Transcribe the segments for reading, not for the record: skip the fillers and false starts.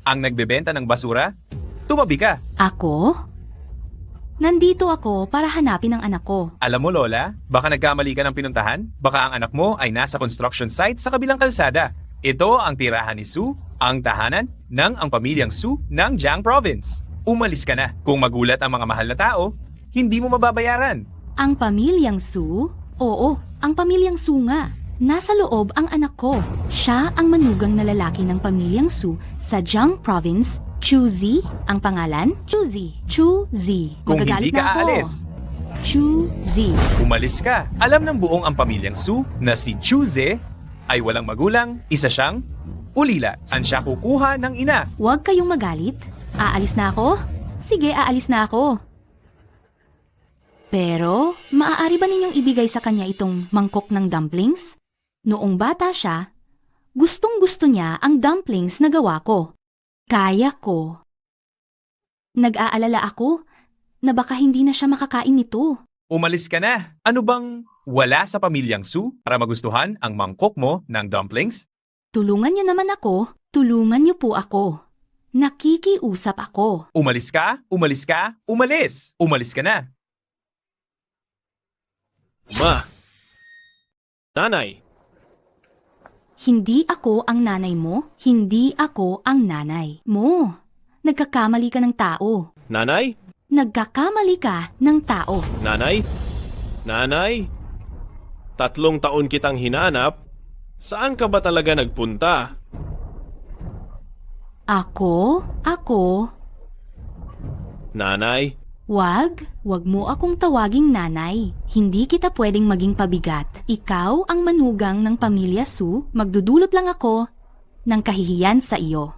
ang nagbebenta ng basura? Tumabi ka. Ako? Nandito ako para hanapin ang anak ko. Alam mo, Lola, baka nagkamali ka ng pinuntahan? Baka ang anak mo ay nasa construction site sa kabilang kalsada. Ito ang tirahan ni Sue, ang tahanan ng ang pamilyang Sue ng Jiang Province. Umalis ka na. Kung magulat ang mga mahal na tao, hindi mo mababayaran. Ang pamilyang Su? Oo, ang pamilyang Su nga. Nasa loob ang anak ko. Siya ang manugang na lalaki ng pamilyang Su sa Jiang Province. Chuzi ang pangalan? Chuzi. Chuzi. Kung Magagalit hindi ka na ako. aalis, Chuzi. umalis ka. Alam ng buong ang pamilyang Sue na si Chuze ay walang magulang, isa siyang ulila. Saan siya kukuha ng ina? Huwag kayong magalit. Aalis na ako? Sige, aalis na ako. Pero, maaari ba ninyong ibigay sa kanya itong mangkok ng dumplings? Noong bata siya, gustong-gusto niya ang dumplings na gawa ko. Kaya ko. Nag-aalala ako na baka hindi na siya makakain nito. Umalis ka na. Ano bang wala sa pamilyang Sue para magustuhan ang mangkok mo ng dumplings? Tulungan niyo naman ako. Tulungan niyo po ako. Nakikiusap ako. Umalis ka? Umalis ka? Umalis! Umalis ka na. Ma! Nanay! Hindi ako ang nanay mo. Hindi ako ang nanay mo. Nagkakamali ka ng tao. Nanay? Nagkakamali ka ng tao. Nanay? Nanay? 3 taon kitang hinanap. Saan ka ba talaga nagpunta? Ako? Nanay? Wag mo akong tawaging nanay. Hindi kita pwedeng maging pabigat. Ikaw ang manugang ng pamilya Su, magdudulot lang ako ng kahihiyan sa iyo.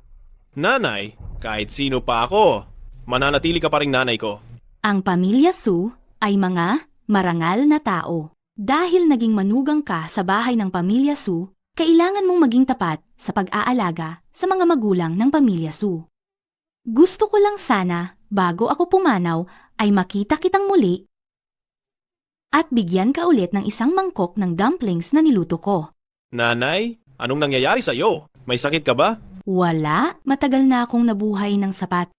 Nanay? Kahit sino pa ako. Mananatili ka pa ring nanay ko. Ang pamilya Su ay mga marangal na tao. Dahil naging manugang ka sa bahay ng pamilya Su, kailangan mong maging tapat sa pag-aalaga sa mga magulang ng pamilya Su. Gusto ko lang sana, bago ako pumanaw, ay makita kitang muli at bigyan ka ulit ng isang mangkok ng dumplings na niluto ko. Nanay? Anong nangyayari sa'yo? May sakit ka ba? Wala, matagal na akong nabuhay ng sapat.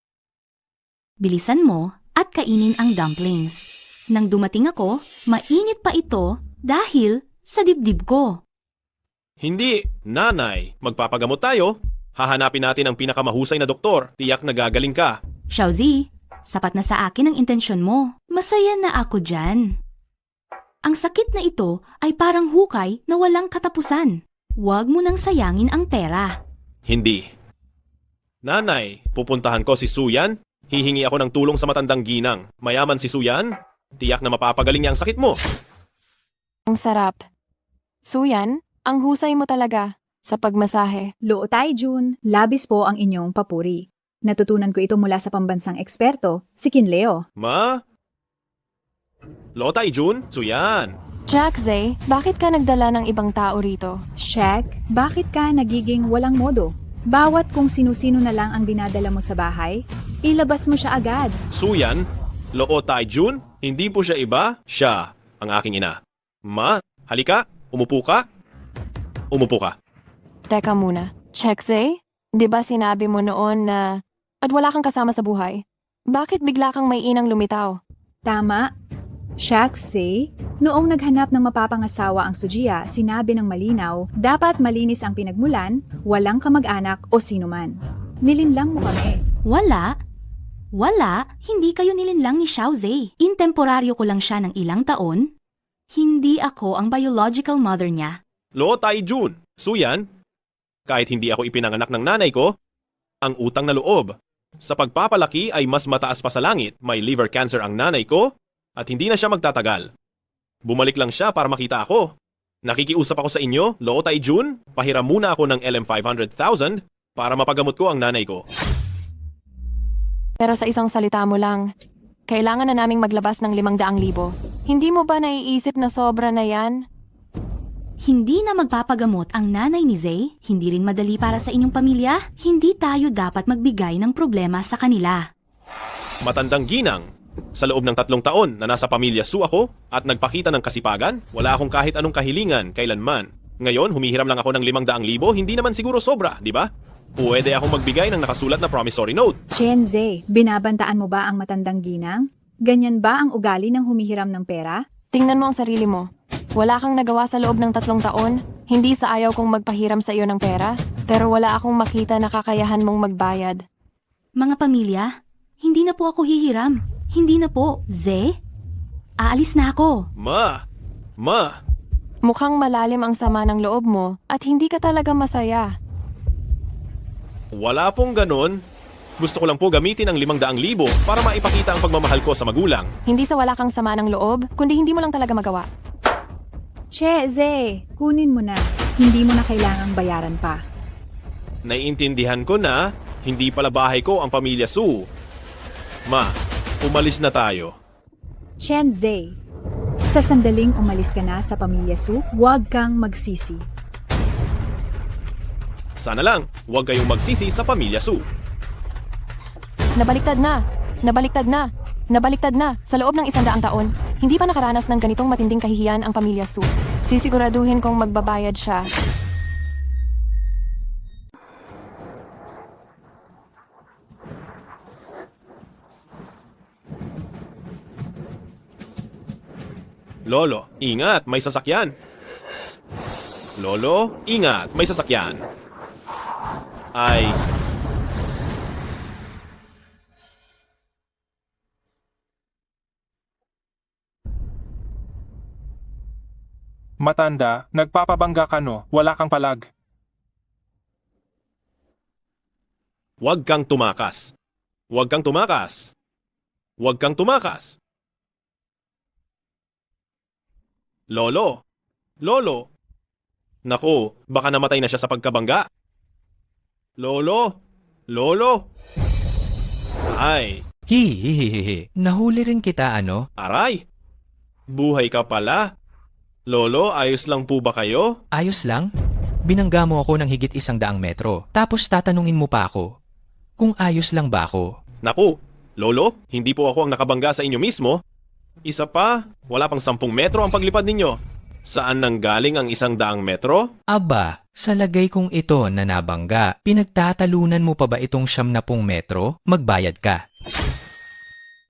Bilisan mo at kainin ang dumplings. Nang dumating ako, mainit pa ito dahil sa dibdib ko. Hindi. Nanay, magpapagamot tayo. Hahanapin natin ang pinakamahusay na doktor. Tiyak na gagaling ka. Xiaozi, sapat na sa akin ang intensyon mo. Masaya na ako dyan. Ang sakit na ito ay parang hukay na walang katapusan. Huwag mo nang sayangin ang pera. Hindi. Nanay, pupuntahan ko si Suyan. Hihingi ako ng tulong sa matandang ginang. Mayaman si Suyan. Tiyak na mapapagaling niya ang sakit mo. Ang sarap. Suyan, ang husay mo talaga sa pagmasahe. Luo Jun, labis po ang inyong papuri. Natutunan ko ito mula sa pambansang eksperto, si Kinleo. Ma? Lotay Jun? Suyan. Jack Zay, bakit ka nagdala ng ibang tao rito? Shek, bakit ka nagiging walang modo? Bawat kung sino-sino na lang ang dinadala mo sa bahay, ilabas mo siya agad. Suyan? Lotay Jun? Hindi po siya iba. Siya ang aking ina. Ma, halika. Umupo ka. Umupo ka. Teka muna. Jack Zay, di ba sinabi mo noon na at wala kang kasama sa buhay? Bakit bigla kang may inang lumitaw? Tama. Shek say, noong naghanap ng mapapangasawa ang Sujia, sinabi ng malinaw, dapat malinis ang pinagmulan, walang kamag-anak o sinuman. Nilinlang mo kami. Wala. Hindi kayo nilinlang ni Xiaozi. Intemporaryo ko lang siya ng ilang taon. Hindi ako ang biological mother niya. Lotay Jun. Suyan? Kahit hindi ako ipinanganak ng nanay ko, ang utang na loob. Sa pagpapalaki ay mas mataas pa sa langit. May liver cancer ang nanay ko at hindi na siya magtatagal. Bumalik lang siya para makita ako. Nakikiusap ako sa inyo, Lotay Jun, pahiram muna ako ng LM500,000 para mapagamot ko ang nanay ko. Pero sa isang salita mo lang, kailangan na naming maglabas ng 500,000. Hindi mo ba naiisip na sobra na yan? Hindi na magpapagamot ang nanay ni Zay, hindi rin madali para sa inyong pamilya, hindi tayo dapat magbigay ng problema sa kanila. Matandang ginang, sa loob ng 3 taon na nasa pamilya Su ako at nagpakita ng kasipagan, wala akong kahit anong kahilingan kailanman. Ngayon, humihiram lang ako ng 500,000, hindi naman siguro sobra, di ba? Pwede akong magbigay ng nakasulat na promissory note. Chenze, binabantaan mo ba ang matandang ginang? Ganyan ba ang ugali ng humihiram ng pera? Tingnan mo ang sarili mo. Wala kang nagawa sa loob ng 3 taon. Hindi sa ayaw kong magpahiram sa iyo ng pera, pero wala akong makita na kakayahan mong magbayad. Mga pamilya, hindi na po ako hihiram. Hindi na po. Ze? Aalis na ako. Ma! Mukhang malalim ang sama ng loob mo at hindi ka talaga masaya. Wala pong ganon. Gusto ko lang po gamitin ang 500,000 para maipakita ang pagmamahal ko sa magulang. Hindi sa wala kang sama ng loob, kundi hindi mo lang talaga magawa. Ze, kunin mo na. Hindi mo na kailangang bayaran pa. Naiintindihan ko na, hindi pala bahay ko ang pamilya Su. Ma, umalis na tayo. Chenze, sa sandaling umalis ka na sa pamilya Su, huwag kang magsisi. Sana lang, huwag kayong magsisi sa pamilya Su. Nabaliktad na! Nabaliktad na! Nabaliktad na! Sa loob ng 100 taon, hindi pa nakaranas ng ganitong matinding kahihiyan ang pamilya Su. Sisiguraduhin kong magbabayad siya. Lolo, ingat, may sasakyan. Lolo, ingat, may sasakyan. Ay, Matanda, nagpapabangga ka no, wala kang palag. huwag kang tumakas. Huwag kang tumakas. Huwag kang tumakas. Lolo! Lolo! Naku, baka namatay na siya sa pagkabangga. Lolo! Lolo! Ay, Hihihihi, nahuli rin kita ano? aray! Buhay ka pala. Lolo, ayos lang po ba kayo? Ayos lang? Binangga mo ako ng higit 100 metro. Tapos tatanungin mo pa ako kung ayos lang ba ako. Naku, Lolo, hindi po ako ang nakabangga sa inyo mismo. Isa pa, wala pang 10 metro ang paglipad ninyo. Saan nanggaling ang 100 metro? Aba, sa lagay kong ito na nabangga, pinagtatalunan mo pa ba itong 70 metro? Magbayad ka.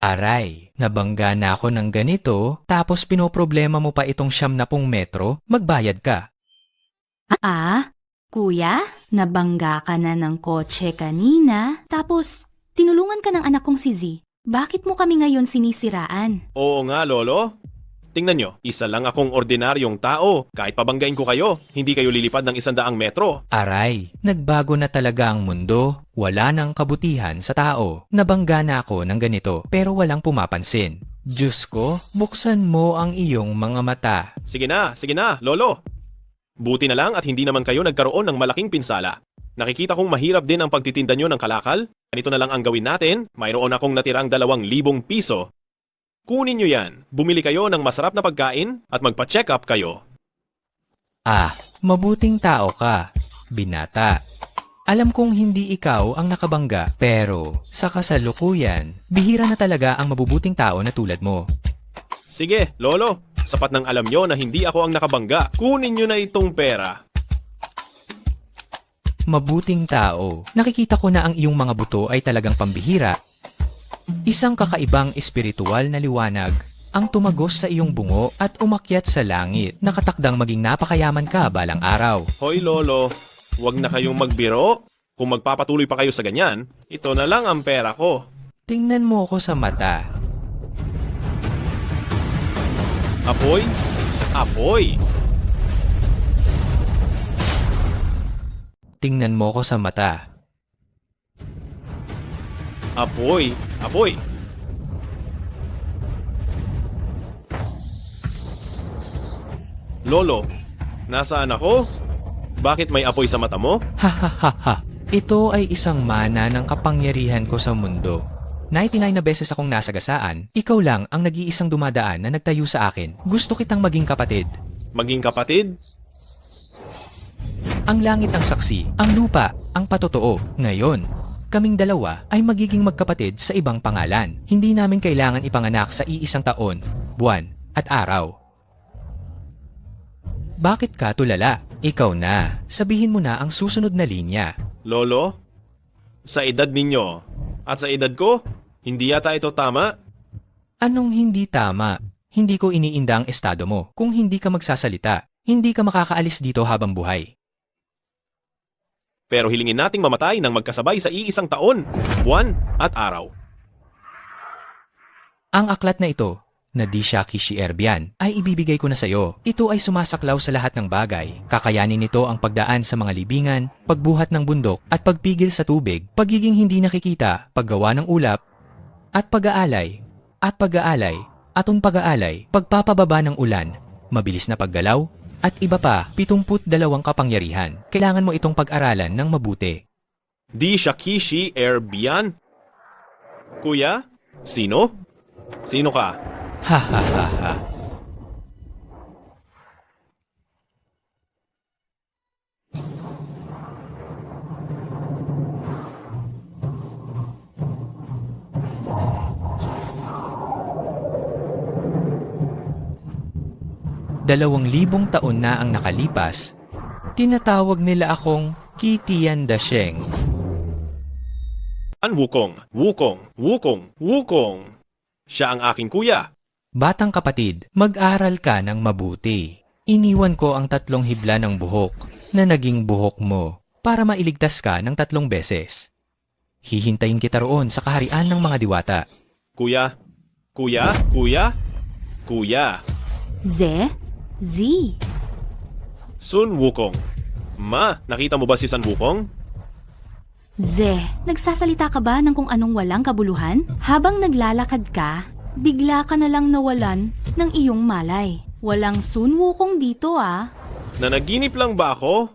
Aray, nabangga na ako ng ganito, tapos pinoproblema mo pa itong 70 metro? Magbayad ka. Kuya, nabangga ka na ng kotse kanina, tapos tinulungan ka ng anak kong si Z. Bakit mo kami ngayon sinisiraan? Oo nga, Lolo. Tingnan nyo, isa lang akong ordinaryong tao. Kahit pabanggain ko kayo, hindi kayo lilipad ng 100 metro. Aray, nagbago na talaga ang mundo. Wala nang kabutihan sa tao. Nabangga na ako ng ganito pero walang pumapansin. Diyos ko, buksan mo ang iyong mga mata. Sige na, Lolo. Buti na lang at hindi naman kayo nagkaroon ng malaking pinsala. Nakikita kong mahirap din ang pagtitinda nyo ng kalakal. Ganito na lang ang gawin natin. Mayroon akong natirang 2,000 piso. Kunin nyo yan. Bumili kayo ng masarap na pagkain at magpa-check up kayo. Mabuting tao ka, binata. Alam kong hindi ikaw ang nakabangga, pero sa kasalukuyan, bihira na talaga ang mabubuting tao na tulad mo. Sige, Lolo. Sapat nang alam nyo na hindi ako ang nakabangga. Kunin nyo na itong pera. Mabuting tao, nakikita ko na ang iyong mga buto ay talagang pambihira. Isang kakaibang espiritual na liwanag ang tumagos sa iyong bungo at umakyat sa langit, nakatakdang maging napakayaman ka balang araw. Hoy, Lolo. Huwag na kayong magbiro. Kung magpapatuloy pa kayo sa ganyan, ito na lang ang pera ko. Tingnan mo ako sa mata. Apoy? Apoy! Tingnan mo ako sa mata. Apoy! Apoy! Lolo, nasaan ako? Bakit may apoy sa mata mo? Ha. Ito ay isang mana ng kapangyarihan ko sa mundo. 99 na beses akong nasagasaan, ikaw lang ang nag-iisang dumadaan na nagtayo sa akin. Gusto kitang maging kapatid. Maging kapatid? Ang langit ang saksi, ang lupa ang patotoo. Ngayon, kaming dalawa ay magiging magkapatid sa ibang pangalan. Hindi namin kailangan ipanganak sa iisang taon, buwan at araw. Bakit ka tulala? Ikaw na. Sabihin mo na ang susunod na linya. Lolo, sa edad ninyo at sa edad ko, hindi yata ito tama. Anong hindi tama? Hindi ko iniinda ang estado mo. Kung hindi ka magsasalita, hindi ka makakaalis dito habang buhay. Pero hilingin nating mamatay ng magkasabay sa iisang taon, buwan at araw. Ang aklat na ito, na di siya Kishi Erbian, ay ibibigay ko na sa iyo. Ito ay sumasaklaw sa lahat ng bagay. Kakayanin nito ang pagdaan sa mga libingan, pagbuhat ng bundok, at pagpigil sa tubig, pagiging hindi nakikita, paggawa ng ulap, at pag-aalay, aton pag-aalay, pagpapababa ng ulan, mabilis na paggalaw, at iba pa, 72 kapangyarihan. Kailangan mo itong pag-aralan ng mabuti. Di siya Kishi Erbian? Kuya, sino? Sino ka? Ha ha ha ha. Dalawang libong taon na ang nakalipas, tinatawag nila akong Kitian Dasheng. An Wukong, Wukong, Wukong, Wukong. Siya ang aking kuya. Batang kapatid, mag-aral ka ng mabuti. Iniwan ko ang 3 hibla ng buhok na naging buhok mo para mailigtas ka ng 3 beses. Hihintayin kita roon sa kaharian ng mga diwata. Kuya, kuya, kuya, kuya. Z. Sun Wukong. Ma, nakita mo ba si Sun Wukong? Nagsasalita ka ba ng kung anong walang kabuluhan? Habang naglalakad ka, bigla ka na lang nawalan ng iyong malay. Walang Sun Wukong dito ah. Nanaginip lang ba ako?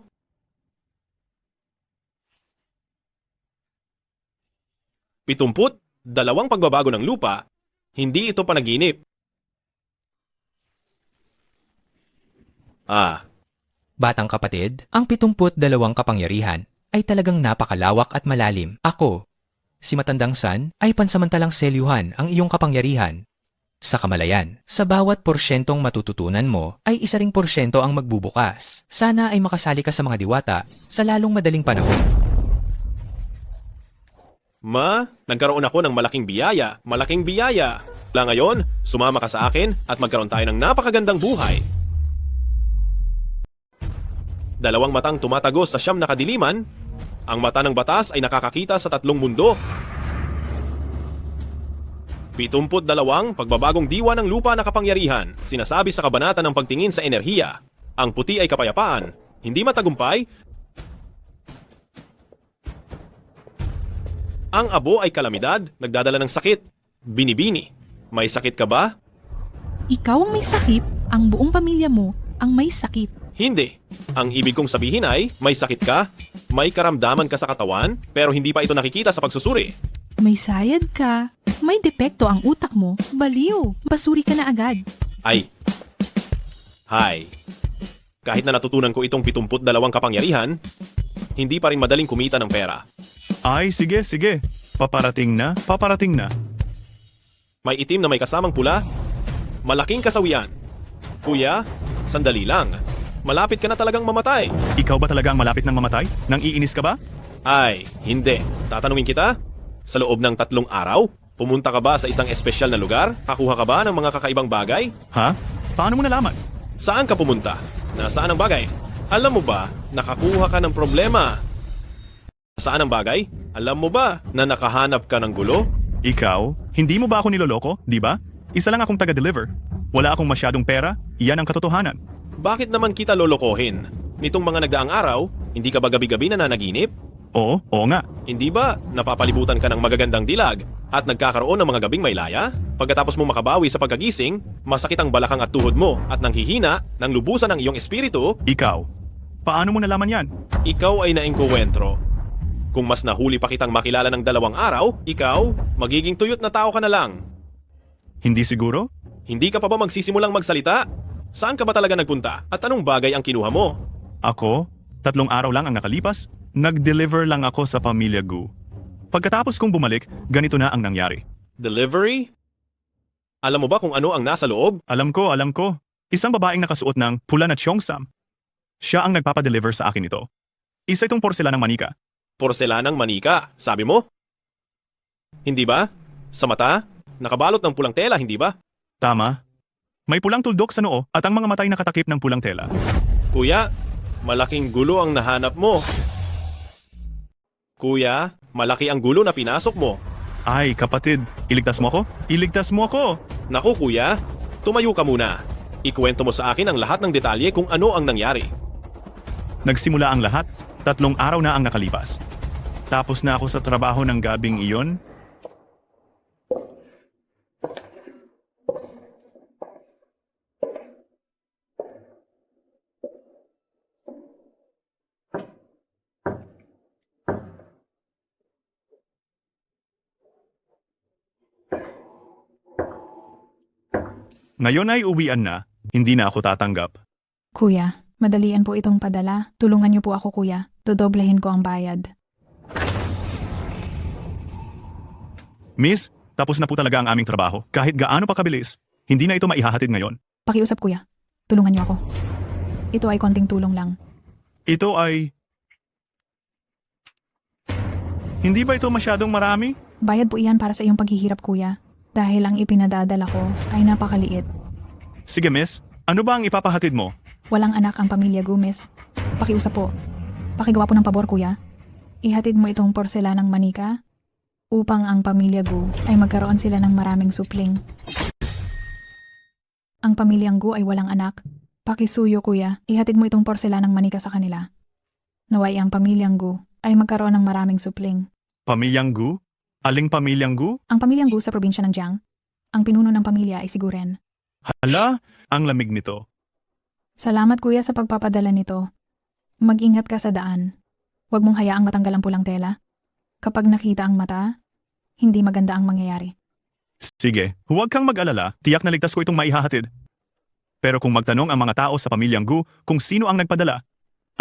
Pitumput, 2 pagbabago ng lupa, hindi ito panaginip. Batang kapatid, ang 72 kapangyarihan ay talagang napakalawak at malalim. Ako, si Matandang San, ay pansamantalang selyuhan ang iyong kapangyarihan. Sa kamalayan, sa bawat porsyentong matututunan mo ay 1% ang magbubukas. Sana ay makasali ka sa mga diwata sa lalong madaling panahon. Ma, nagkaroon ako ng malaking biyaya, malaking biyaya. Wala ngayon, sumama ka sa akin at magkaroon tayo ng napakagandang buhay. 2 matang tumatagos sa 9 na kadiliman, ang mata ng batas ay nakakakita sa 3 mundo. 72 pagbabagong diwa ng lupa na kapangyarihan, sinasabi sa kabanata ng pagtingin sa enerhiya. Ang puti ay kapayapaan, hindi matagumpay. Ang abo ay kalamidad, nagdadala ng sakit. Binibini, may sakit ka ba? Ikaw ang may sakit, ang buong pamilya mo ang may sakit. Hindi. Ang ibig kong sabihin ay, may sakit ka, may karamdaman ka sa katawan, pero hindi pa ito nakikita sa pagsusuri. May sayad ka, may depekto ang utak mo, baliw, basuri ka na agad. Ay. Hi. Kahit na natutunan ko itong 72 kapangyarihan, hindi pa rin madaling kumita ng pera. Ay, sige, sige. Paparating na, paparating na. May itim na may kasamang pula, malaking kasawian. Kuya, sandali lang. Malapit ka na talagang mamatay. Ikaw ba talaga ang malapit ng mamatay? Nang iinis ka ba? Ay, hindi. Tatanungin kita? Sa loob ng 3 araw, pumunta ka ba sa isang espesyal na lugar? Kakuha ka ba ng mga kakaibang bagay? Ha? Paano mo nalaman? Saan ka pumunta? Nasaan ang bagay? Alam mo ba, nakakuha ka ng problema? Saan ang bagay? Alam mo ba na nakahanap ka ng gulo? Ikaw? Hindi mo ba ako niloloko, di ba? Isa lang akong taga-deliver. Wala akong masyadong pera, iyan ang katotohanan. Bakit naman kita lolokohin? Nitong mga nagdaang araw, hindi ka ba gabi-gabi nananaginip? Oo nga. Hindi ba napapalibutan ka ng magagandang dilag at nagkakaroon ng mga gabing may laya? Pagkatapos mo makabawi sa pagkagising, masakit ang balakang at tuhod mo at nanghihina ng lubusan ng iyong espiritu. Ikaw? Paano mo nalaman yan? Ikaw ay naengkuwentro. Kung mas nahuli pa kitang makilala ng 2 araw, ikaw, magiging tuyot na tao ka na lang. Hindi siguro? Hindi ka pa ba magsisimulang magsalita? Saan ka ba talaga nagpunta? At anong bagay ang kinuha mo? Ako? 3 araw lang ang nakalipas, nag-deliver lang ako sa pamilya Gu. Pagkatapos kong bumalik, ganito na ang nangyari. Delivery? Alam mo ba kung ano ang nasa loob? Alam ko. Isang babaeng nakasuot ng pula na cheongsam. Siya ang nagpapadeliver sa akin ito. Isa itong porselanang manika. Porselanang manika, sabi mo? Hindi ba? Sa mata? Nakabalot ng pulang tela, hindi ba? Tama. May pulang tuldok sa noo at ang mga matay nakatakip ng pulang tela. Kuya, malaking gulo ang nahanap mo. Kuya, malaki ang gulo na pinasok mo. Ay, kapatid, iligtas mo ako? Iligtas mo ako! Naku kuya, tumayo ka muna. Ikuwento mo sa akin ang lahat ng detalye kung ano ang nangyari. Nagsimula ang lahat, 3 araw na ang nakalipas. Tapos na ako sa trabaho ng gabing iyon. Ngayon ay uwian na, hindi na ako tatanggap. Kuya, madalian po itong padala. Tulungan niyo po ako, kuya. Dodoblehin ko ang bayad. Miss, tapos na po talaga ang aming trabaho. Kahit gaano pa kabilis, hindi na ito maihahatid ngayon. Pakiusap, kuya. Tulungan niyo ako. Ito ay konting tulong lang. Ito ay... Hindi ba ito masyadong marami? Bayad po iyan para sa iyong paghihirap, kuya. Dahil ang ipinadadala ko ay napakaliit. Sige miss, ano ba ang ipapahatid mo? Walang anak ang pamilya Gomez. Pakiusap po. Pakigawa po ng pabor, kuya. Ihatid mo itong porselanang manika upang ang pamilya Gu ay magkaroon sila ng maraming supling. Ang pamilyang Gu ay walang anak. Pakisuyo, kuya. Ihatid mo itong porselanang manika sa kanila. Naway ang pamilyang Gu ay magkaroon ng maraming supling. Pamilyang Gu? Aling pamilyang Gu? Ang pamilyang Gu sa probinsya ng Jiang. Ang pinuno ng pamilya ay si Guren. Hala, ang lamig nito. Salamat, kuya, sa pagpapadala nito. Mag-ingat ka sa daan. Huwag mong hayaang matanggal ang pulang tela. Kapag nakita ang mata, hindi maganda ang mangyayari. Sige, huwag kang mag-alala, tiyak na ligtas ko itong maihahatid. Pero kung magtanong ang mga tao sa pamilyang Gu kung sino ang nagpadala,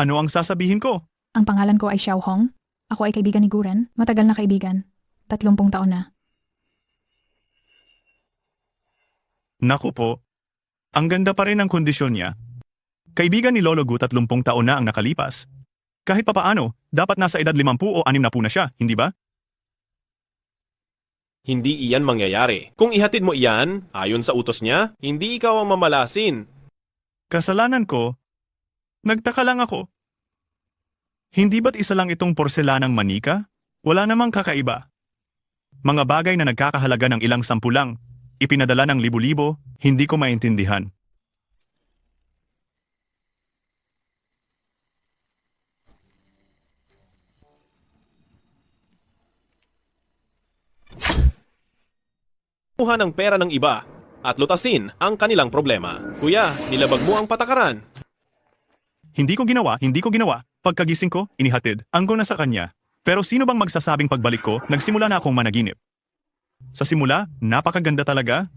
ano ang sasabihin ko? Ang pangalan ko ay Xiao Hong. Ako ay kaibigan ni Guren. Matagal na kaibigan. 30 taon na. Naku po, ang ganda pa rin ang kondisyon niya. Kaibigan ni Lolo Gu 30 taon na ang nakalipas. Kahit papaano, dapat nasa edad 50 o 60 na siya, hindi ba? Hindi iyan mangyayari. Kung ihatid mo iyan, ayon sa utos niya, hindi ikaw ang mamalasin. Kasalanan ko, nagtaka lang ako. Hindi ba't isa lang itong porselanang manika? Wala namang kakaiba. Mga bagay na nagkakahalaga ng ilang 10 lang, ipinadala ng libo-libo, hindi ko maintindihan. Kuha ng pera ng iba at lutasin ang kanilang problema. Kuya, nilabag mo ang patakaran. Hindi ko ginawa. Pagkagising ko, inihatid. Ang ko na sa kanya. Pero sino bang magsasabing pagbalik ko, nagsimula na akong managinip? Sa simula, napakaganda talaga.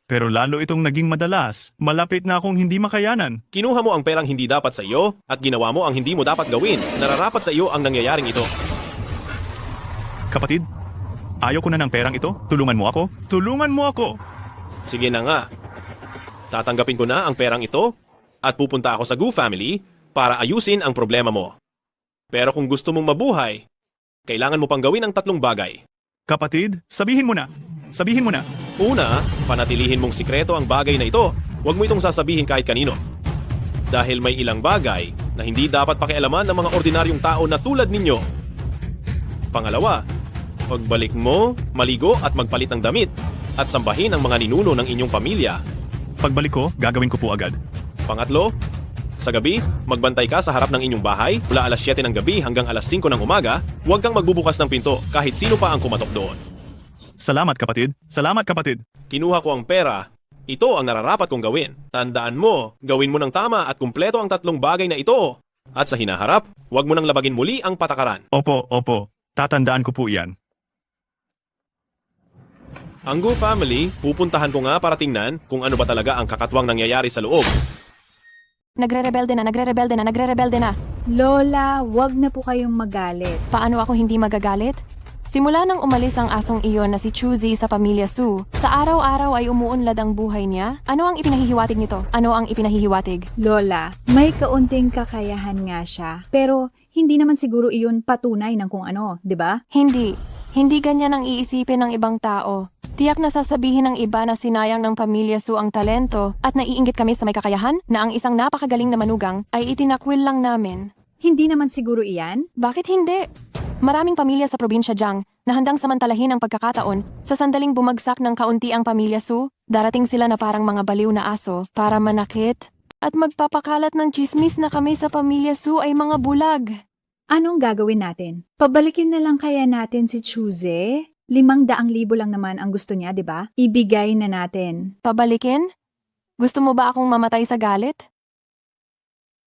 Pero lalo itong naging madalas. Malapit na akong hindi makayanan. Kinuha mo ang perang hindi dapat sa iyo at ginawa mo ang hindi mo dapat gawin. Nararapat sa iyo ang nangyayaring ito. Kapatid, ayaw ko na ng perang ito. Tulungan mo ako. Tulungan mo ako. Sige na nga. Tatanggapin ko na ang perang ito at pupunta ako sa Gu family para ayusin ang problema mo. Pero kung gusto mong mabuhay, kailangan mo pang gawin ang 3 bagay. Kapatid, sabihin mo na. Sabihin mo na. Una, panatilihin mong sikreto ang bagay na ito. Huwag mo itong sasabihin kahit kanino. Dahil may ilang bagay na hindi dapat pakialaman ng mga ordinaryong tao na tulad ninyo. Pangalawa, pagbalik mo, maligo at magpalit ng damit at sambahin ang mga ninuno ng inyong pamilya. Pagbalik ko, gagawin ko po agad. Pangatlo, sa gabi, magbantay ka sa harap ng inyong bahay mula alas 7 ng gabi hanggang alas 5 ng umaga. Huwag kang magbubukas ng pinto kahit sino pa ang kumatok doon. Salamat kapatid. Salamat kapatid. Kinuha ko ang pera. Ito ang nararapat kong gawin. Tandaan mo, gawin mo ng tama at kumpleto ang 3 bagay na ito. At sa hinaharap, huwag mo nang labagin muli ang patakaran. Opo. Tatandaan ko po iyan. Ang Gu family, pupuntahan ko nga para tingnan kung ano ba talaga ang kakatwang nangyayari sa loob. Nagre-rebelde na. Lola, wag na po kayong magalit. Paano ako hindi magagalit? Simula nang umalis ang asong iyon na si Chuzi sa pamilya Su, sa araw-araw ay umuunlad ang buhay niya. Ano ang ipinahihiwatig nito? Ano ang ipinahihiwatig? Lola, may kaunting kakayahan nga siya, pero hindi naman siguro iyon patunay ng kung ano, di ba? Hindi. Hindi ganyan ang iisipin ng ibang tao. Tiyak na sasabihin ng iba na sinayang ng pamilya Su ang talento at naiinggit kami sa may kakayahan na ang isang napakagaling na manugang ay itinakwil lang namin. Hindi naman siguro iyan? Bakit hindi? Maraming pamilya sa probinsya Jiang na handang samantalahin ang pagkakataon sa sandaling bumagsak ng kaunti ang pamilya Su, darating sila na parang mga baliw na aso para manakit at magpapakalat ng chismis na kami sa pamilya Su ay mga bulag. Anong gagawin natin? Pabalikin na lang kaya natin si Chuze? 500,000 lang naman ang gusto niya, di ba? Ibigay na natin. Pabalikin? Gusto mo ba akong mamatay sa galit?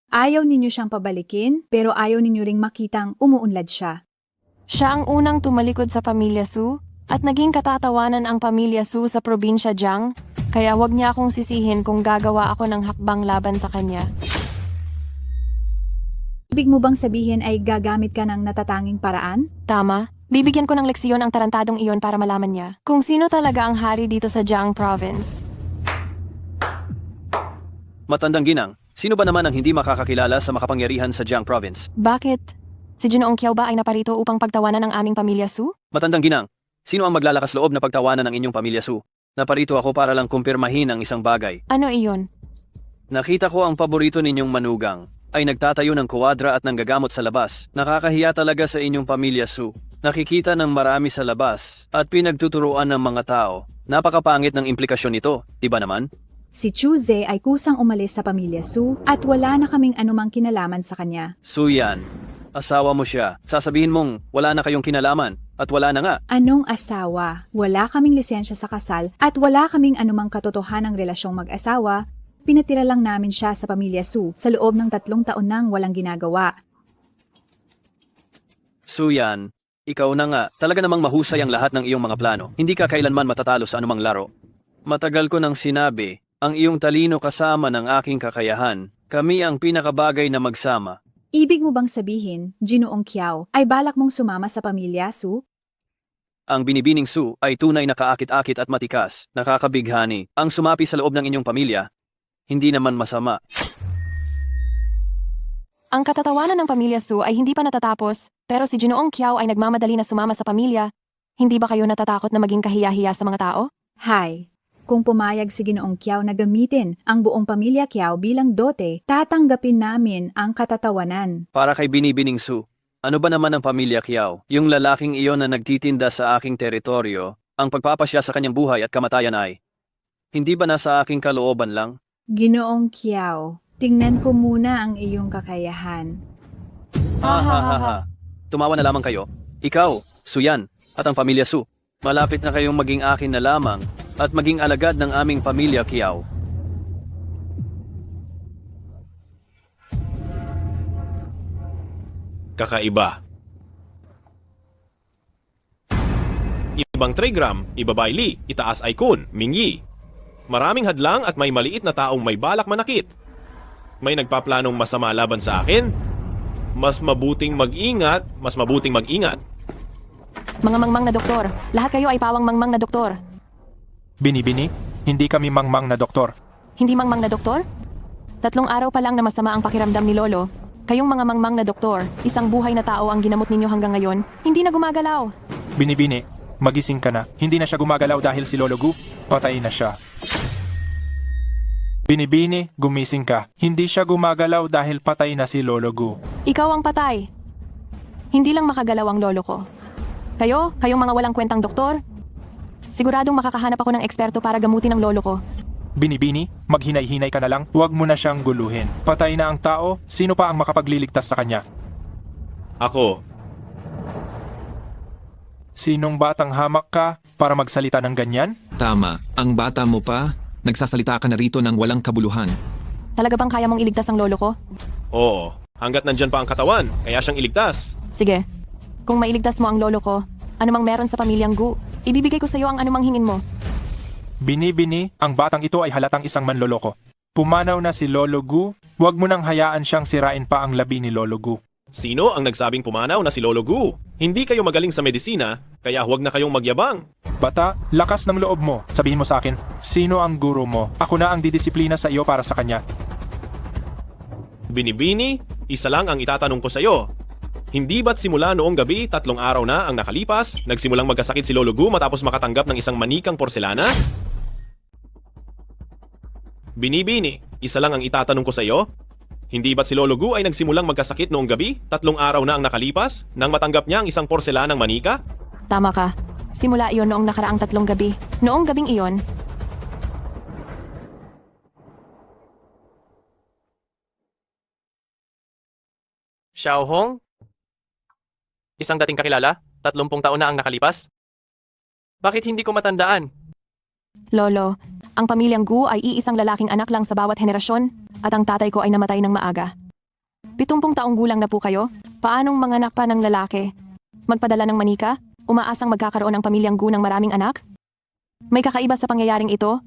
Ayaw ninyo siyang pabalikin, pero ayaw ninyo ring makitang umuunlad siya. Siya ang unang tumalikod sa pamilya Su at naging katatawanan ang pamilya Su sa probinsya Jiang, kaya wag niya akong sisihin kung gagawa ako ng hakbang laban sa kanya. Ibig mo bang sabihin ay gagamit ka ng natatanging paraan? Tama. Bibigyan ko ng leksyon ang tarantadong iyon para malaman niya kung sino talaga ang hari dito sa Jiang Province. Matandang ginang, sino ba naman ang hindi makakakilala sa makapangyarihan sa Jiang Province? Bakit? Si Ginoong Kiao ba ay naparito upang pagtawanan ang aming pamilya Su? Matandang ginang, sino ang maglalakas loob na pagtawanan ng inyong pamilya Su? Naparito ako para lang kumpirmahin ang isang bagay. Ano iyon? Nakita ko ang paborito ninyong manugang ay nagtatayo ng kuwadra at nanggagamot sa labas. Nakakahiya talaga sa inyong pamilya Su. Nakikita ng marami sa labas at pinagtuturuan ng mga tao. Napakapangit ng implikasyon nito, di ba naman? Si Chuze ay kusang umalis sa pamilya Su at wala na kaming anumang kinalaman sa kanya. Su yan, asawa mo siya. Sasabihin mong wala na kayong kinalaman at wala na nga. Anong asawa? Wala kaming lisensya sa kasal at wala kaming anumang katotohanang relasyong mag-asawa. Pinatira lang namin siya sa pamilya Su sa loob ng 3 taon nang walang ginagawa. Su yan, ikaw na nga. Talaga namang mahusay ang lahat ng iyong mga plano. Hindi ka kailanman matatalo sa anumang laro. Matagal ko nang sinabi, ang iyong talino kasama ng aking kakayahan. Kami ang pinakabagay na magsama. Ibig mo bang sabihin, Ginoong Kiao, ay balak mong sumama sa pamilya Su? Ang binibining Su ay tunay na kaakit-akit at matikas, nakakabighani. Ang sumapi sa loob ng inyong pamilya, hindi naman masama. Ang katatawanan ng pamilya Su ay hindi pa natatapos, pero si Ginoong Kiao ay nagmamadali na sumama sa pamilya. Hindi ba kayo natatakot na maging kahiya-hiya sa mga tao? Hay, kung pumayag si Ginoong Kiao na gamitin ang buong pamilya Kiao bilang dote, tatanggapin namin ang katatawanan. Para kay binibining Su, ano ba naman ang pamilya Kiao? Yung lalaking iyon na nagtitinda sa aking teritoryo, ang pagpapasya sa kanyang buhay at kamatayan ay, hindi ba nasa aking kalooban lang? Ginoong Kiao, tingnan ko muna ang iyong kakayahan. Ha ha ha ha. Tumawa na lamang kayo. Ikaw, Su yan, at ang pamilya Su. Malapit na kayong maging akin na lamang at maging alagad ng aming pamilya Kiao. Kakaiba. Ibang trigram, ibabayli, itaas ay kun, mingyi. Maraming hadlang at may maliit na taong may balak manakit. May nagpaplanong masama laban sa akin? Mas mabuting mag-ingat. Mga mangmang na doktor, lahat kayo ay pawang mangmang na doktor. Binibini, hindi kami mangmang na doktor. Hindi mangmang na doktor? 3 araw pa lang na masama ang pakiramdam ni Lolo. Kayong mga mangmang na doktor, isang buhay na tao ang ginamot ninyo hanggang ngayon, hindi na gumagalaw. Binibini, magising ka na. Hindi na siya gumagalaw dahil si Lolo Gu, patay na siya. Binibini, gumising ka. Hindi siya gumagalaw dahil patay na si Lolo Gu. Ikaw ang patay. Hindi lang makagalaw ang lolo ko. Kayong mga walang kwentang doktor, siguradong makakahanap ako ng eksperto para gamutin ang lolo ko. Binibini, maghinay-hinay ka na lang. Huwag mo na siyang guluhin. Patay na ang tao, sino pa ang makapagliligtas sa kanya? Ako, Sinong batang hamak ka para magsalita ng ganyan? Tama, ang bata mo pa, nagsasalita ka na rito ng walang kabuluhan. Talaga bang kaya mong iligtas ang lolo ko? oo. Hanggat nandyan pa ang katawan, kaya siyang iligtas. Sige, kung mailigtas mo ang lolo ko, anumang meron sa pamilyang Gu, ibibigay ko sa iyo ang anumang hingin mo. Binibini, ang batang ito ay halatang isang manloloko. Pumanaw na si Lolo Gu, huwag mo nang hayaan siyang sirain pa ang labi ni Lolo Gu. Sino ang nagsabing pumanaw na si Lolo Gu? Hindi kayo magaling sa medisina, Kaya huwag na kayong magyabang. Bata, lakas ng loob mo. Sabihin mo sa akin, sino ang guro mo? Ako na ang didisiplina sa iyo para sa kanya. Binibini, isa lang ang itatanong ko sa iyo. Hindi ba't simula noong gabi, 3 araw na ang nakalipas, nagsimulang magkasakit si Lolo Gu matapos makatanggap ng isang manikang porselana? Binibini, isa lang ang itatanong ko sa iyo. Hindi ba't si Lolo Gu ay nagsimulang magkasakit noong gabi, 3 araw na ang nakalipas, nang matanggap niya ang isang porselanang manika? Tama ka. Simula iyon noong nakaraang 3 gabi. Noong gabing iyon, Xiaohong? Isang dating kakilala? 30 taon na ang nakalipas? Bakit hindi ko matandaan? Lolo, ang pamilyang Gu ay iisang lalaking anak lang sa bawat henerasyon at ang tatay ko ay namatay ng maaga. 70 taong gulang na po kayo? Paanong manganak pa ng lalaki? Magpadala ng manika? Umaasang magkakaroon ang pamilyang Gu ng maraming anak? May kakaiba sa pangyayaring ito?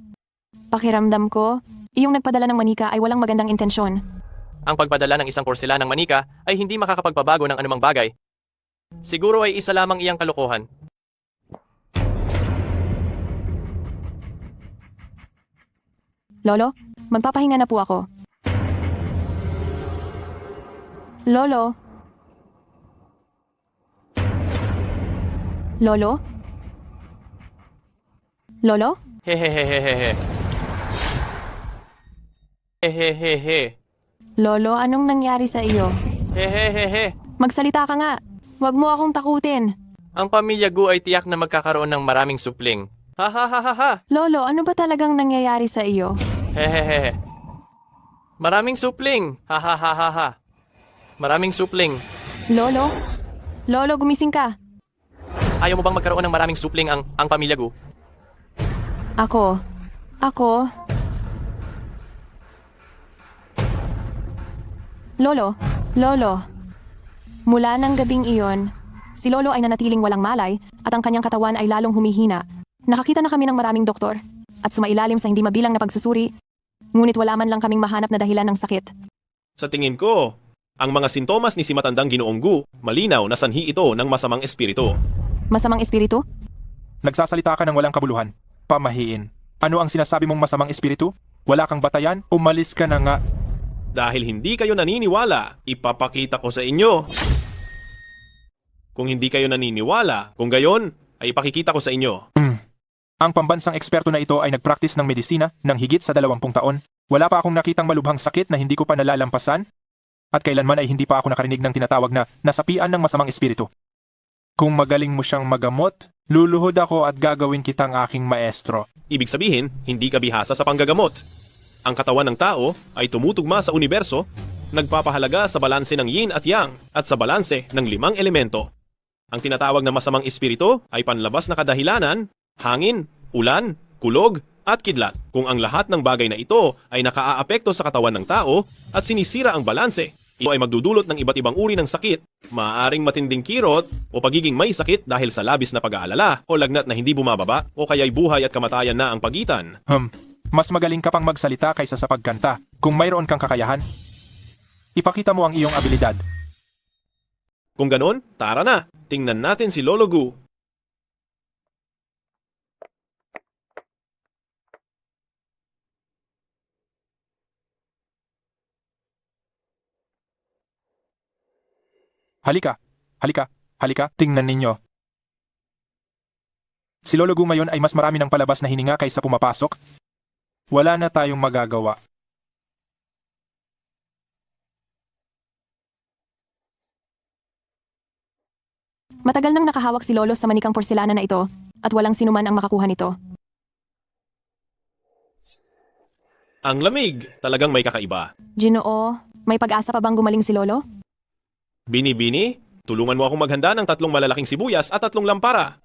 Pakiramdam ko, iyong nagpadala ng manika ay walang magandang intensyon. Ang pagpadala ng isang porselanang manika ay hindi makakapagpabago ng anumang bagay. Siguro ay isa lamang iyang kalokohan. Lolo, magpapahinga na po ako. Lolo? Lolo? Lolo? Hehehehehe. Hehehehe. Lolo, anong nangyari sa iyo? Hehehehe. Magsalita ka nga. Huwag mo akong takutin. Ang pamilya Gu ay tiyak na magkakaroon ng maraming supling. Ha ha ha ha ha. Lolo, ano ba talagang nangyayari sa iyo? Hehehehe. Maraming supling. Ha ha ha ha ha. Maraming supling. Lolo? Lolo, gumising ka. Ayaw mo bang magkaroon ng maraming supling ang pamilya Gu? Ako. Lolo, mula ng gabing iyon, si Lolo ay nanatiling walang malay at ang kanyang katawan ay lalong humihina. Nakakita na kami ng maraming doktor at sumailalim sa hindi mabilang na pagsusuri, ngunit wala man lang kaming mahanap na dahilan ng sakit. Sa tingin ko, ang mga sintomas ni si matandang Ginoong Gu, malinaw na sanhi ito ng masamang espiritu. Masamang espiritu? Nagsasalita ka ng walang kabuluhan. Pamahiin. Ano ang sinasabi mong masamang espiritu? Wala kang batayan? Umalis ka na nga. Dahil hindi kayo naniniwala, ipapakita ko sa inyo. Kung hindi kayo naniniwala, kung gayon, ay ipakikita ko sa inyo. Ang pambansang eksperto na ito ay nagpraktis ng medisina ng higit sa 20 taon. Wala pa akong nakitang malubhang sakit na hindi ko pa nalalampasan at kailanman ay hindi pa ako nakarinig ng tinatawag na nasapian ng masamang espiritu. Kung magaling mo siyang magamot, luluhod ako at gagawin kitang aking maestro. Ibig sabihin, hindi ka bihasa sa panggagamot. Ang katawan ng tao ay tumutugma sa universo, nagpapahalaga sa balanse ng yin at yang at sa balanse ng 5 elemento. Ang tinatawag na masamang espiritu ay panlabas na kadahilanan, hangin, ulan, kulog, at kidlat. Kung ang lahat ng bagay na ito ay nakaaapekto sa katawan ng tao at sinisira ang balanse, ito ay magdudulot ng iba't ibang uri ng sakit, maaaring matinding kirot o pagiging may sakit dahil sa labis na pag-aalala o lagnat na hindi bumababa o kaya'y buhay at kamatayan na ang pagitan. Mas magaling ka pang magsalita kaysa sa pagkanta. Kung mayroon kang kakayahan, ipakita mo ang iyong abilidad. Kung ganon, tara na, tingnan natin si Lolo Gu. Halika, tingnan ninyo. Si Lolo Gu ngayon ay mas marami ng palabas na hininga kaysa pumapasok. Wala na tayong magagawa. Matagal nang nakahawak si Lolo sa manikang porselana na ito at walang sinuman ang makakuha nito. Ang lamig, talagang may kakaiba. Ginoo, may pag-asa pa bang gumaling si Lolo? Bini, tulungan mo akong maghanda ng 3 malalaking sibuyas at 3 lampara.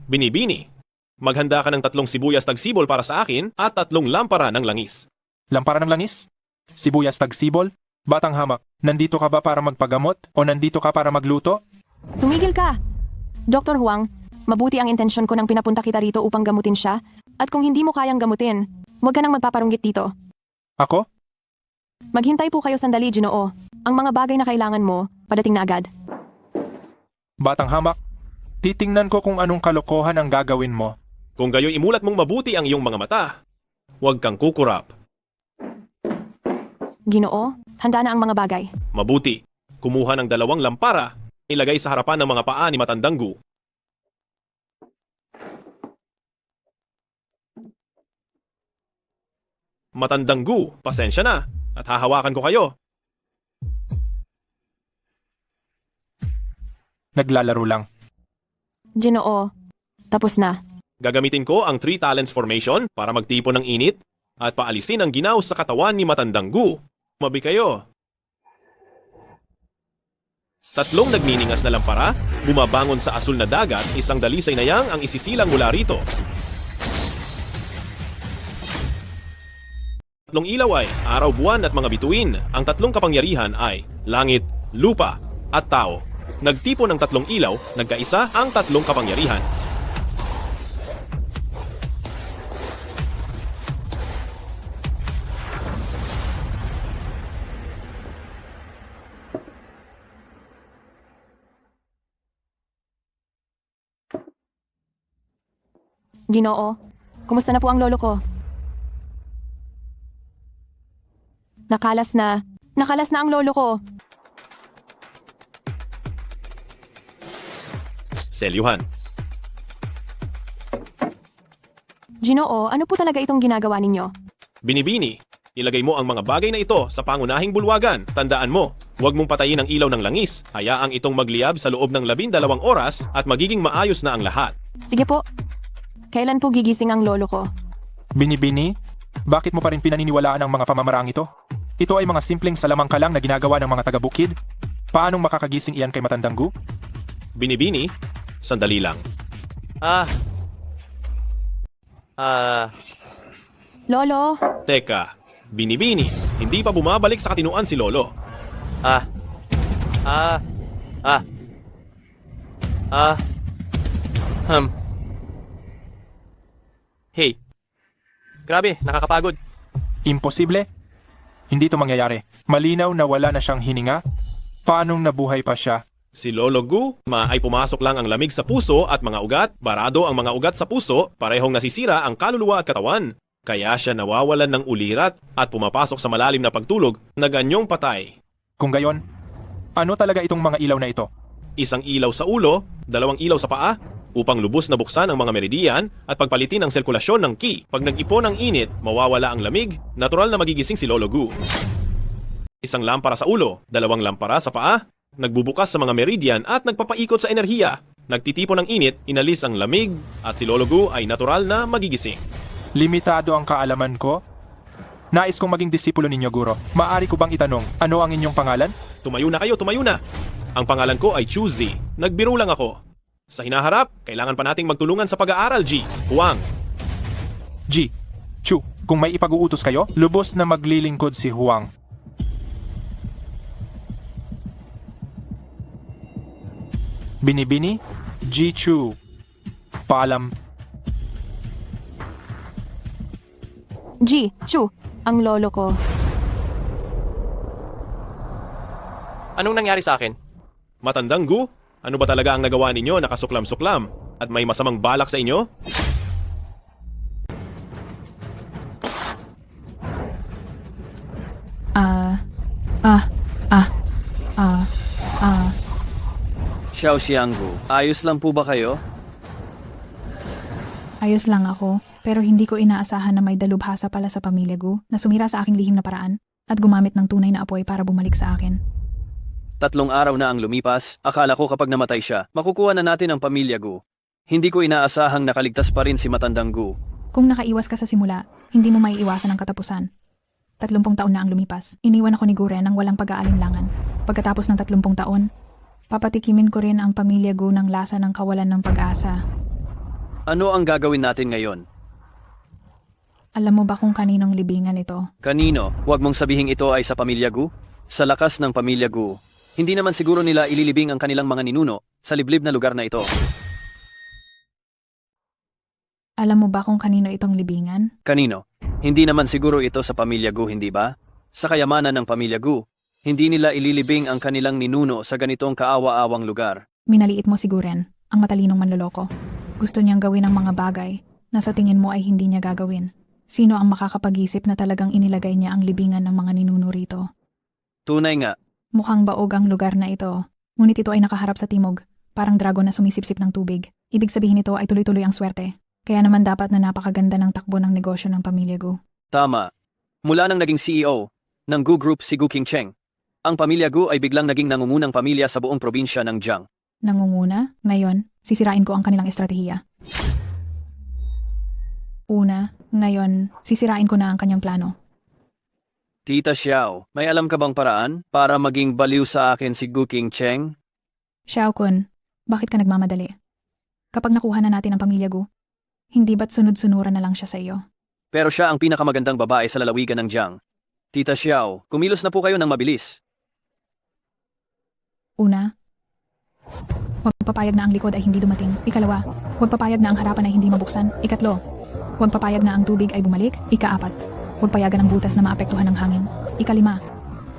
Bini, maghanda ka ng 3 sibuyas tagsibol para sa akin at 3 lampara ng langis. Lampara ng langis? Sibuyas tagsibol? Batang hamak, nandito ka ba para magpagamot o nandito ka para magluto? Tumigil ka! Dr. Huang, mabuti ang intensyon ko nang pinapunta kita rito upang gamutin siya at kung hindi mo kayang gamutin, huwag ka nang magpaparunggit dito. Ako? Maghintay po kayo sandali, Ginoo. Ang mga bagay na kailangan mo, padating na agad. Batang hamak, titingnan ko kung anong kalokohan ang gagawin mo. Kung gayoy imulat mong mabuti ang iyong mga mata, huwag kang kukurap. Ginoo, handa na ang mga bagay. Mabuti, kumuha ng 2 lampara, ilagay sa harapan ng mga paa ni Matandang Gu. Matandang Gu, pasensya na, at hahawakan ko kayo. Naglalaro lang. Ginoo, tapos na. Gagamitin ko ang 3 talents formation para magtipon ng init at paalisin ang ginaw sa katawan ni Matandang Gu. Mabi kayo. 3 nagniningas na lampara, bumabangon sa asul na dagat, isang dalisay na yang ang isisilang mula rito. 3 ilaw ay araw, buwan at mga bituin. Ang 3 kapangyarihan ay langit, lupa at tao. Nagtipon ng 3 ilaw, nagkaisa ang 3 kapangyarihan. Ginoo, kumusta na po ang lolo ko? Nakalas na ang lolo ko. Selyuhan. Ginoo, ano po talaga itong ginagawa ninyo? Binibini, ilagay mo ang mga bagay na ito sa pangunahing bulwagan. Tandaan mo, huwag mong patayin ang ilaw ng langis. Hayaang itong magliyab sa loob ng 12 oras at magiging maayos na ang lahat. Sige po. Kailan po gigising ang lolo ko? Binibini, bakit mo pa rin pinaniniwalaan ang mga pamamarang ito? Ito ay mga simpleng salamangka lang na ginagawa ng mga taga-bukid. Paanong makakagising iyan kay Matandang Gu? Binibini, sandali lang. Lolo, Teka, Binibini, hindi pa bumabalik sa katinuan si Lolo. Hey, grabe, nakakapagod. Imposible? Hindi ito mangyayari. Malinaw na wala na siyang hininga. Paanong nabuhay pa siya? Si Lolo Gu, ay pumasok lang ang lamig sa puso at mga ugat, barado ang mga ugat sa puso, parehong nasisira ang kaluluwa at katawan. Kaya siya nawawalan ng ulirat at pumapasok sa malalim na pagtulog na ganyong patay. Kung gayon, ano talaga itong mga ilaw na ito? Isang ilaw sa ulo, 2 ilaw sa paa, upang lubos na buksan ang mga meridian at pagpalitin ang sirkulasyon ng ki. Pag nag-ipon ang init, mawawala ang lamig, natural na magigising si Lolo Gu. Isang lampara sa ulo, 2 lampara sa paa, nagbubukas sa mga meridian at nagpapaikot sa enerhiya. Nagtitipon ng init, inalis ang lamig, at si Lolo Gu ay natural na magigising. Limitado ang kaalaman ko. Nais kong maging disipulo ninyo, Guro. Maaari ko bang itanong, ano ang inyong pangalan? Tumayo na kayo, tumayo na! Ang pangalan ko ay Chuzi. Nagbiro lang ako. Sa hinaharap, kailangan pa nating magtulungan sa pag-aaral, G. Huwang. G. Chu, kung may ipag-uutos kayo, lubos na maglilingkod si Huang. Binibini, G. Chu. Paalam. G, Chu, ang lolo ko. Anong nangyari sa akin? Matandang Gu, ano ba talaga ang nagawa ninyo na kasuklam-suklam? At may masamang balak sa inyo? Xiao Xianggu, ayos lang po ba kayo? Ayos lang ako, pero hindi ko inaasahan na may dalubhasa pala sa pamilya Gu na sumira sa aking lihim na paraan at gumamit ng tunay na apoy para bumalik sa akin. 3 araw na ang lumipas, akala ko kapag namatay siya, makukuha na natin ang pamilya Gu. Hindi ko inaasahang nakaligtas pa rin si Matandang Gu. Kung nakaiwas ka sa simula, hindi mo maiiwasan ang katapusan. 30 taon na ang lumipas. Iniwan ako ni Guren ng walang pag-aalinlangan. Pagkatapos ng 30 taon, papatikimin ko rin ang pamilya Gu ng lasa ng kawalan ng pag-asa. Ano ang gagawin natin ngayon? Alam mo ba kung kaninong libingan ito? Kanino? Huwag mong sabihing ito ay sa pamilya Gu? Sa lakas ng pamilya Gu, hindi naman siguro nila ililibing ang kanilang mga ninuno sa liblib na lugar na ito. Alam mo ba kung kanino itong libingan? Kanino? Hindi naman siguro ito sa pamilya Gu, hindi ba? Sa kayamanan ng pamilya Gu, hindi nila ililibing ang kanilang ninuno sa ganitong kaawa-awang lugar. Minaliit mo si Guren, ang matalinong manloloko. Gusto niyang gawin ang mga bagay na sa tingin mo ay hindi niya gagawin. Sino ang makakapag-isip na talagang inilagay niya ang libingan ng mga ninuno rito? Tunay nga. Mukhang baog ang lugar na ito. Ngunit ito ay nakaharap sa timog, parang dragon na sumisipsip ng tubig. Ibig sabihin nito ay tuloy-tuloy ang swerte. Kaya naman dapat na napakaganda ng takbo ng negosyo ng pamilya Gu. Tama. Mula nang naging CEO ng Gu Group si Gu Qingcheng, ang pamilya Gu ay biglang naging nangungunang pamilya sa buong probinsya ng Jiang. Nangunguna, ngayon, sisirain ko ang kanilang estratehiya. Una, ngayon, sisirain ko na ang kanyang plano. Tita Xiao, may alam ka bang paraan para maging baliw sa akin si Gu Qingcheng? Xiao Kun, bakit ka nagmamadali? Kapag nakuha na natin ang pamilya Gu, hindi ba't sunod-sunuran na lang siya sa iyo? Pero siya ang pinakamagandang babae sa lalawigan ng Jiang. Tita Xiao, kumilos na po kayo ng mabilis. Una, huwag papayag na ang likod ay hindi dumating. Ikalawa, huwag papayag na ang harapan ay hindi mabuksan. Ikatlo, huwag papayag na ang tubig ay bumalik. Ikaapat, huwag payagan ang butas na maapektuhan ng hangin. Ikalima,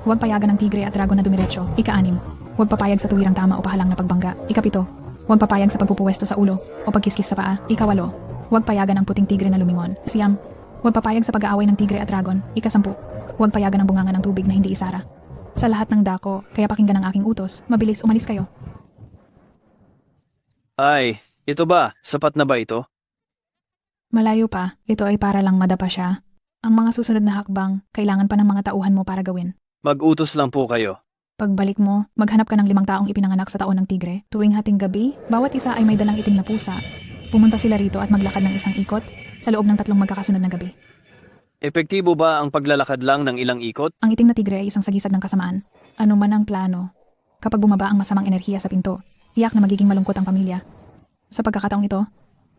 huwag payagan ng tigre at dragon na dumiretso. Ikaanim, huwag papayag sa tuwirang tama o pahalang na pagbangga. Ikapito, huwag papayag sa pagpupuwesto sa ulo o pagkiskis sa paa. Ikawalo, huwag payagan ang puting tigre na lumingon. Siyam, huwag papayag sa pag-aaway ng tigre at dragon. Ikasampu, huwag payagan ang bunganga ng tubig na hindi isara. Sa lahat ng dako, kaya pakinggan ang aking utos. Mabilis, umalis kayo. Ay, ito ba? Sapat na ba ito? Malayo pa, ito ay para lang madapa siya. Ang mga susunod na hakbang, kailangan pa ng mga tauhan mo para gawin. Mag-utos lang po kayo. Pagbalik mo, maghanap ka ng 5 taong ipinanganak sa taon ng tigre. Tuwing hating gabi, bawat isa ay may dalang itim na pusa. Pumunta sila rito at maglakad ng isang ikot sa loob ng 3 magkakasunod na gabi. Epektibo ba ang paglalakad lang ng ilang ikot? Ang itim na tigre ay isang sagisag ng kasamaan. Ano man ang plano, kapag bumaba ang masamang enerhiya sa pinto, tiyak na magiging malungkot ang pamilya. Sa pagkakataong ito,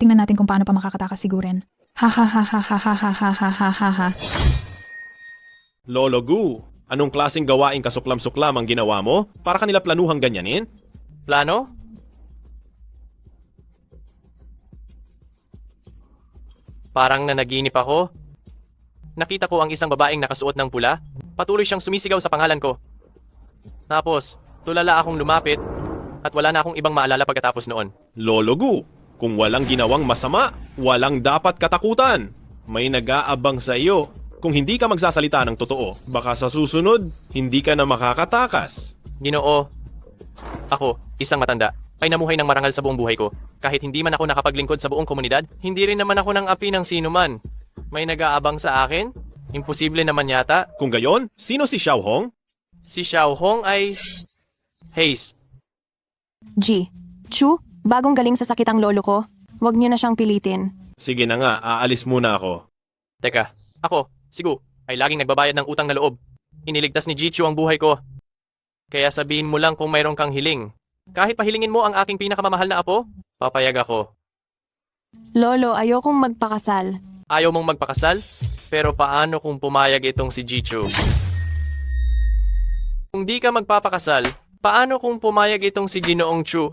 tingnan natin kung paano pa makakatakas si Guren. Ha ha ha ha ha ha ha ha ha ha ha ha. Lolo Gu, anong klaseng gawaing kasuklam-suklam ang ginawa mo para kanila planuhang ganyanin? Plano? Parang nanaginip ako. Nakita ko ang isang babaeng nakasuot ng pula. Patuloy siyang sumisigaw sa pangalan ko. Tapos, tulala akong lumapit at wala na akong ibang maalala pagkatapos noon. Lolo Gu, kung walang ginawang masama, walang dapat katakutan. May nag-aabang sa iyo. Kung hindi ka magsasalita ng totoo, baka sa susunod, hindi ka na makakatakas. Ginoo, ako, isang matanda, ay namuhay ng marangal sa buong buhay ko. Kahit hindi man ako nakapaglingkod sa buong komunidad, hindi rin naman ako ng api ng sino man. May nag-aabang sa akin? Imposible naman yata. Kung gayon, sino si Xiao Hong? Si Xiao Hong ay... Haze. G. Chu, bagong galing sa sakit ang lolo ko. Huwag niyo na siyang pilitin. Sige na nga, aalis muna ako. Teka, ako, si Gu, ay laging nagbabayad ng utang na loob. Iniligtas ni Jichu ang buhay ko. Kaya sabihin mo lang kung mayroon kang hiling. Kahit pahilingin mo ang aking pinakamamahal na apo, papayag ako. Lolo, ayokong magpakasal. Ayaw mong magpakasal? Pero paano kung pumayag itong si Jichu? Kung di ka magpapakasal, paano kung pumayag itong si Ginoong Chu?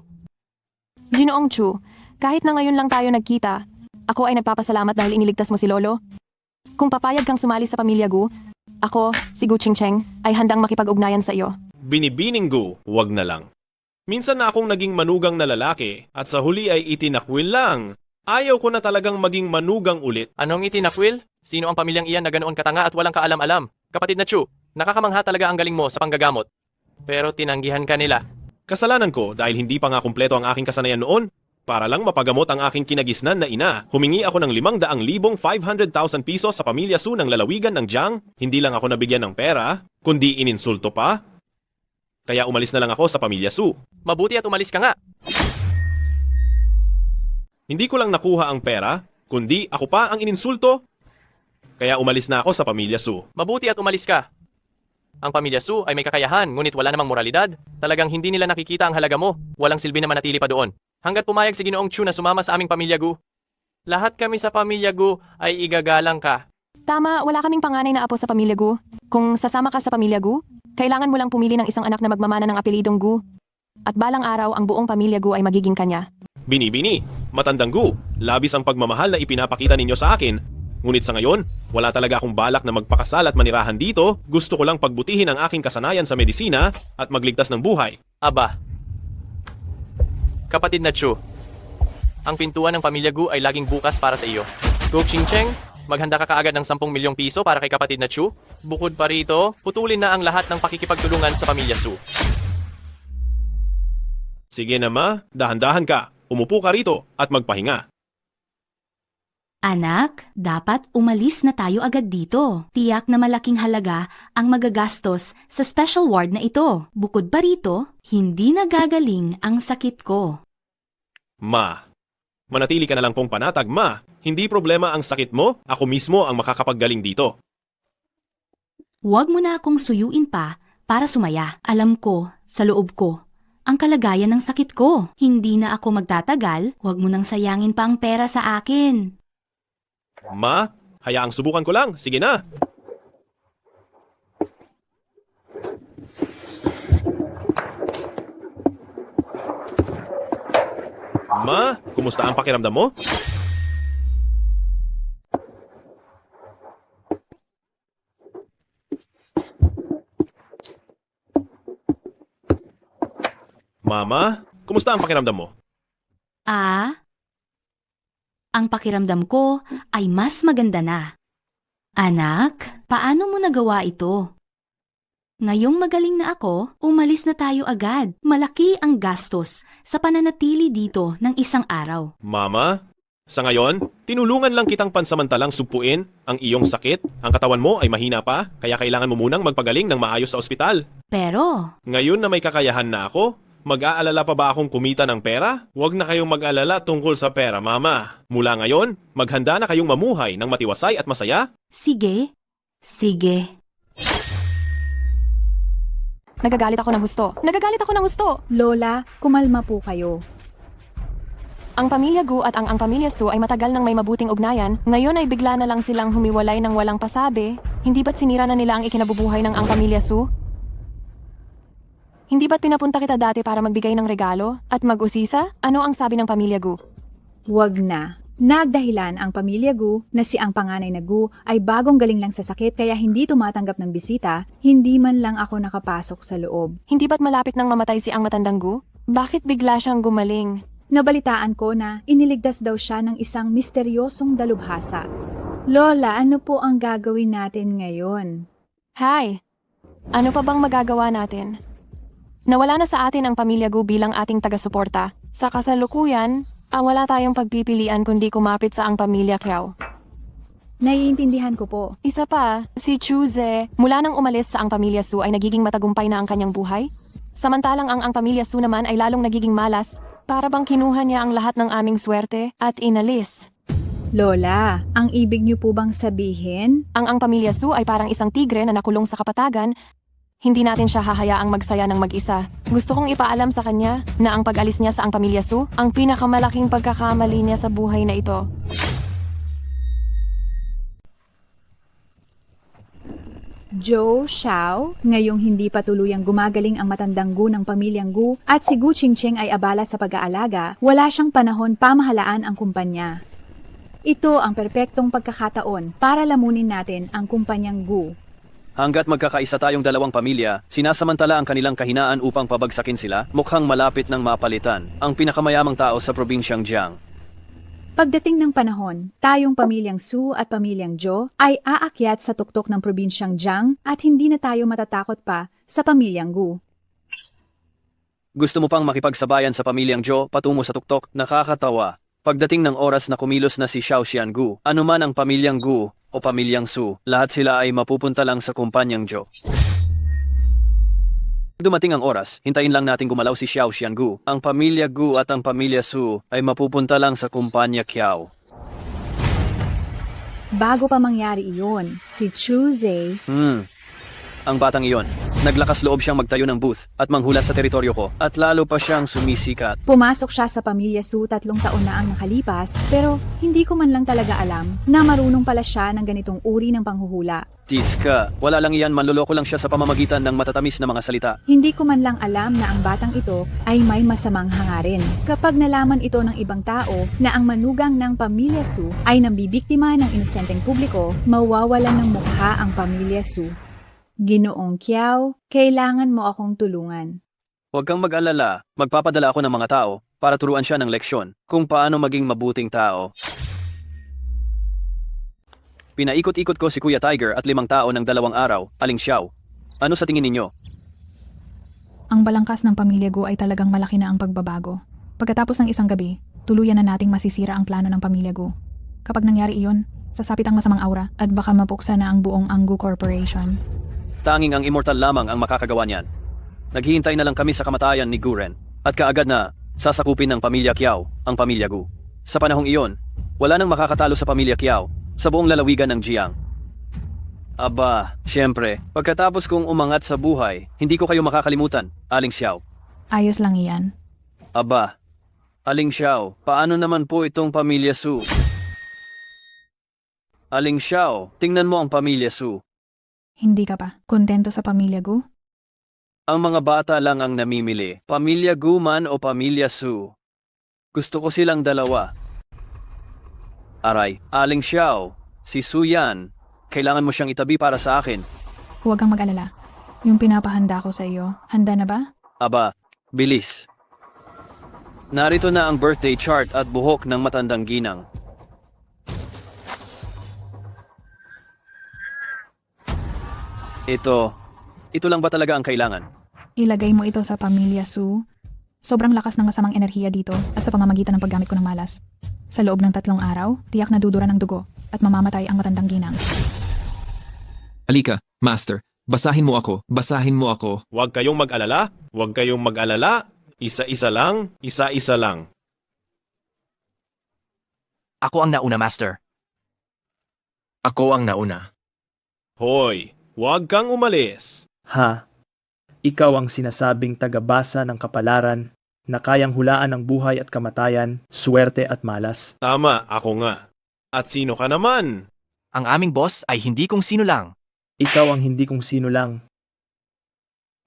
Ginoong Chu, kahit na ngayon lang tayo nagkita, ako ay nagpapasalamat dahil iniligtas mo si Lolo. Kung papayag kang sumali sa pamilya Gu, ako, si Gu Qingcheng, ay handang makipag-ugnayan sa iyo. Binibining Gu, wag na lang. Minsan na akong naging manugang na lalaki at sa huli ay itinakwil lang. Ayaw ko na talagang maging manugang ulit. Anong itinakwil? Sino ang pamilyang iyan na ganoon katanga at walang kaalam-alam? Kapatid na Chu, nakakamangha talaga ang galing mo sa panggagamot. Pero tinanggihan ka nila. Kasalanan ko dahil hindi pa nga kumpleto ang aking kasanayan noon. Para lang mapagamot ang aking kinagisnan na ina, humingi ako ng 500,500,000 pesos sa pamilya Su ng lalawigan ng Jiang. Hindi lang ako nabigyan ng pera, kundi ininsulto pa. Kaya umalis na lang ako sa pamilya Su. Mabuti at umalis ka nga. Hindi ko lang nakuha ang pera, kundi ako pa ang ininsulto. Kaya umalis na ako sa pamilya Su. Mabuti at umalis ka. Ang pamilya Su ay may kakayahan, ngunit wala namang moralidad. Talagang hindi nila nakikita ang halaga mo. Walang silbi na manatili pa doon. Hanggat pumayag si Ginoong Chu na sumama sa aming pamilya Gu. Lahat kami sa pamilya Gu ay igagalang ka. Tama, wala kaming panganay na apo sa pamilya Gu. Kung sasama ka sa pamilya Gu, kailangan mo lang pumili ng isang anak na magmamana ng apelidong Gu. At balang araw ang buong pamilya Gu ay magiging kanya. Binibini, matandang Gu, labis ang pagmamahal na ipinapakita ninyo sa akin. Ngunit sa ngayon, wala talaga akong balak na magpakasal at manirahan dito. Gusto ko lang pagbutihin ang aking kasanayan sa medisina at magligtas ng buhay. Aba, Kapatid na Chu, ang pintuan ng pamilya Gu ay laging bukas para sa iyo. Go Ching Cheng, maghanda ka kaagad ng 10 milyong piso para kay kapatid na Chu. Bukod pa rito, putulin na ang lahat ng pakikipagtulungan sa pamilya Su. Sige na ma, dahan-dahan ka. Umupo ka rito at magpahinga. Anak, dapat umalis na tayo agad dito. Tiyak na malaking halaga ang magagastos sa special ward na ito. Bukod pa rito, hindi nagagaling ang sakit ko. Ma, manatili ka na lang pong panatag, ma. Hindi problema ang sakit mo, ako mismo ang makakapaggaling dito. Huwag mo na akong suyuin pa para sumaya. Alam ko, sa loob ko, ang kalagayan ng sakit ko. Hindi na ako magtatagal, huwag mo nang sayangin pa ang pera sa akin. Ma, hayaang subukan ko lang. Sige na. Ma, kumusta ang pakiramdam mo? Mama, kumusta ang pakiramdam mo? Ang pakiramdam ko ay mas maganda na. Anak, paano mo nagawa ito? Ngayong magaling na ako, umalis na tayo agad. Malaki ang gastos sa pananatili dito ng isang araw. Mama, sa ngayon, tinulungan lang kitang pansamantalang sugpuin ang iyong sakit. Ang katawan mo ay mahina pa, kaya kailangan mo munang magpagaling ng maayos sa ospital. Pero, Ngayon na may kakayahan na ako, mag-aalala pa ba akong kumita ng pera? Huwag na kayong mag-alala tungkol sa pera, Mama. Mula ngayon, maghanda na kayong mamuhay ng matiwasay at masaya. sige. Nagagalit ako ng husto. Lola, kumalma po kayo. Ang pamilya Gu at ang pamilya Su ay matagal nang may mabuting ugnayan. Ngayon ay bigla na lang silang humiwalay ng walang pasabi. Hindi ba't sinira na nila ang ikinabubuhay ng ang pamilya Su? Hindi ba't pinapunta kita dati para magbigay ng regalo at mag-usisa? Ano ang sabi ng pamilya Gu? Huwag na. Nagdahilan ang pamilya Gu na si ang panganay na Gu ay bagong galing lang sa sakit kaya hindi tumatanggap ng bisita, hindi man lang ako nakapasok sa loob. Hindi ba't malapit nang mamatay si ang matandang Gu? Bakit bigla siyang gumaling? Nabalitaan ko na iniligtas daw siya ng isang misteryosong dalubhasa. Lola, ano po ang gagawin natin ngayon? Hi! Ano pa bang magagawa natin? Nawala na sa atin ang pamilya Gu bilang ating taga-suporta. Sa kasalukuyan, wala tayong pagpipilian kundi kumapit sa ang pamilya Kiao. Naiintindihan ko po. Isa pa, si Chuze, mula nang umalis sa ang pamilya Su ay nagiging matagumpay na ang kanyang buhay. Samantalang ang pamilya Su naman ay lalong nagiging malas, para bang kinuha niya ang lahat ng aming swerte at inalis. Lola, ang ibig niyo po bang sabihin? Ang pamilya Su ay parang isang tigre na nakulong sa kapatagan. Hindi natin siya hahayaang magsaya ng mag-isa. Gusto kong ipaalam sa kanya na ang pag-alis niya sa ang pamilya Su, ang pinakamalaking pagkakamali niya sa buhay na ito. Joe Xiao, ngayong hindi pa tuluyang gumagaling ang matandang Gu ng pamilyang Gu at si Gu Qingcheng ay abala sa pag-aalaga, wala siyang panahon pamahalaan ang kumpanya. Ito ang perpektong pagkakataon para lamunin natin ang kumpanyang Gu. Hanggat magkakaisa tayong dalawang pamilya, sinasamantala ang kanilang kahinaan upang pabagsakin sila, mukhang malapit ng mapalitan ang pinakamayamang tao sa probinsyang Jiang. Pagdating ng panahon, tayong pamilyang Su at pamilyang Zhou ay aakyat sa tuktok ng probinsyang Jiang at hindi na tayo matatakot pa sa pamilyang Gu. Gusto mo pang makipagsabayan sa pamilyang Zhou patungo sa tuktok? Nakakatawa. Pagdating ng oras na kumilos na si Xiao Xiangu, anuman ang pamilyang Gu o pamilyang Su, lahat sila ay mapupunta lang sa kumpanyang Zhou. Dumating ang oras, hintayin lang natin gumalaw si Xiao Xiangu. Ang pamilya Gu at ang pamilya Su ay mapupunta lang sa kumpanya Kiao. Bago pa mangyari iyon, si Chuze Ang batang iyon, naglakas loob siyang magtayo ng booth at manghula sa teritoryo ko at lalo pa siyang sumisikat. pumasok siya sa pamilya Su 3 taon na ang nakalipas pero hindi ko man lang talaga alam na marunong pala siya ng ganitong uri ng panghuhula. Tiska, wala lang iyan, manloloko lang siya sa pamamagitan ng matatamis na mga salita. Hindi ko man lang alam na ang batang ito ay may masamang hangarin. Kapag nalaman ito ng ibang tao na ang manugang ng pamilya Su ay nambibiktima ng inosenteng publiko, mawawalan ng mukha ang pamilya Su. Ginoong Kiao, kailangan mo akong tulungan. Huwag kang mag-alala, magpapadala ako ng mga tao para turuan siya ng leksyon kung paano maging mabuting tao. Pinaikot-ikot ko si Kuya Tiger at 5 tao ng 2 araw, Aling Xiao. Ano sa tingin ninyo? Ang balangkas ng pamilya Gu ay talagang malaki na ang pagbabago. Pagkatapos ng isang gabi, tuluyan na nating masisira ang plano ng pamilya Gu. Kapag nangyari iyon, sasapit ang masamang aura at baka mapuksa na ang buong Anggu Corporation. Tanging ang immortal lamang ang makakagawa niyan. Naghihintay na lang kami sa kamatayan ni Guren at kaagad na sasakupin ng pamilya Kiao ang pamilya Gu. Sa panahong iyon, wala nang makakatalo sa pamilya Kiao sa buong lalawigan ng Jiang. Aba, syempre, pagkatapos kong umangat sa buhay, hindi ko kayo makakalimutan, Aling Xiao. Ayos lang iyan. Aba, Aling Xiao, paano naman po itong pamilya Su? Aling Xiao, tingnan mo ang pamilya Su. Hindi ka pa kontento sa pamilya Gu? Ang mga bata lang ang namimili, pamilya Gu man o pamilya Su. Gusto ko silang dalawa. Aray, Aling Xiao, si Su yan. Kailangan mo siyang itabi para sa akin. Huwag kang mag-alala. Yung pinapahanda ko sa iyo, handa na ba? Aba, bilis. Narito na ang birthday chart at buhok ng matandang ginang. Ito lang ba talaga ang kailangan? Ilagay mo ito sa pamilya Su. Sobrang lakas ng masamang enerhiya dito at sa pamamagitan ng paggamit ko ng malas. Sa loob ng 3 araw, tiyak na dudura ng dugo at mamamatay ang matandang ginang. Halika, Master. Basahin mo ako. Basahin mo ako. Huwag kayong mag-alala. Huwag kayong mag-alala. Isa-isa lang. Isa-isa lang. Ako ang nauna, Master. Ako ang nauna. Hoy, huwag kang umalis. Ha? Ikaw ang sinasabing tagabasa ng kapalaran na kayang hulaan ang buhay at kamatayan, swerte at malas. Tama, ako nga. At sino ka naman? Ang aming boss ay hindi kung sino lang. Ikaw ang hindi kung sino lang.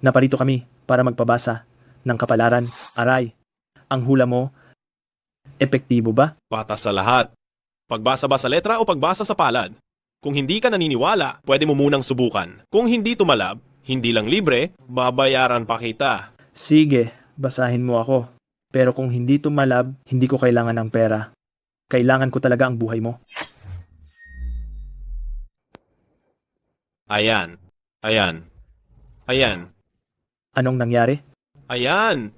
Naparito kami para magpabasa ng kapalaran. Aray, ang hula mo, epektibo ba? Patas sa lahat. Pagbasa ba sa letra o pagbasa sa palad? Kung hindi ka naniniwala, pwede mo munang subukan. Kung hindi tumalab, hindi lang libre, babayaran pa kita. Sige, basahin mo ako. Pero kung hindi tumalab, hindi ko kailangan ng pera. Kailangan ko talaga ang buhay mo. Ayan. Ayan. Ayan. Anong nangyari? Ayan.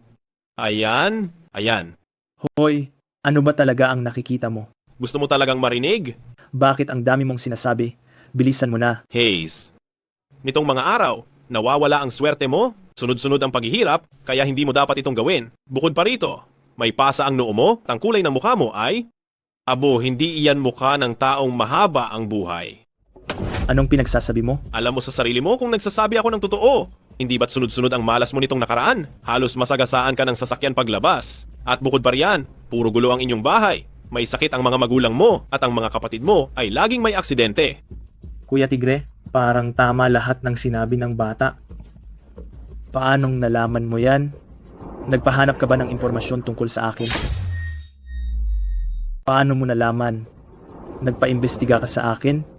Ayan. Ayan. Hoy, ano ba talaga ang nakikita mo? Gusto mo talagang marinig? Bakit ang dami mong sinasabi? Bilisan mo na. Hayes. Nitong mga araw, nawawala ang swerte mo, sunod-sunod ang paghihirap, kaya hindi mo dapat itong gawin. Bukod pa rito, may pasa ang noo mo, ang kulay ng mukha mo ay... Abo, hindi iyan mukha ng taong mahaba ang buhay. Anong pinagsasabi mo? Alam mo sa sarili mo kung nagsasabi ako ng totoo. Hindi ba't sunod-sunod ang malas mo nitong nakaraan? Halos masagasaan ka ng sasakyan paglabas. At bukod pa riyan, puro gulo ang inyong bahay. May sakit ang mga magulang mo at ang mga kapatid mo ay laging may aksidente. Kuya Tigre, parang tama lahat ng sinabi ng bata. Paanong nalaman mo yan? Nagpahanap ka ba ng impormasyon tungkol sa akin? Paano mo nalaman? Nagpaimbestiga ka sa akin?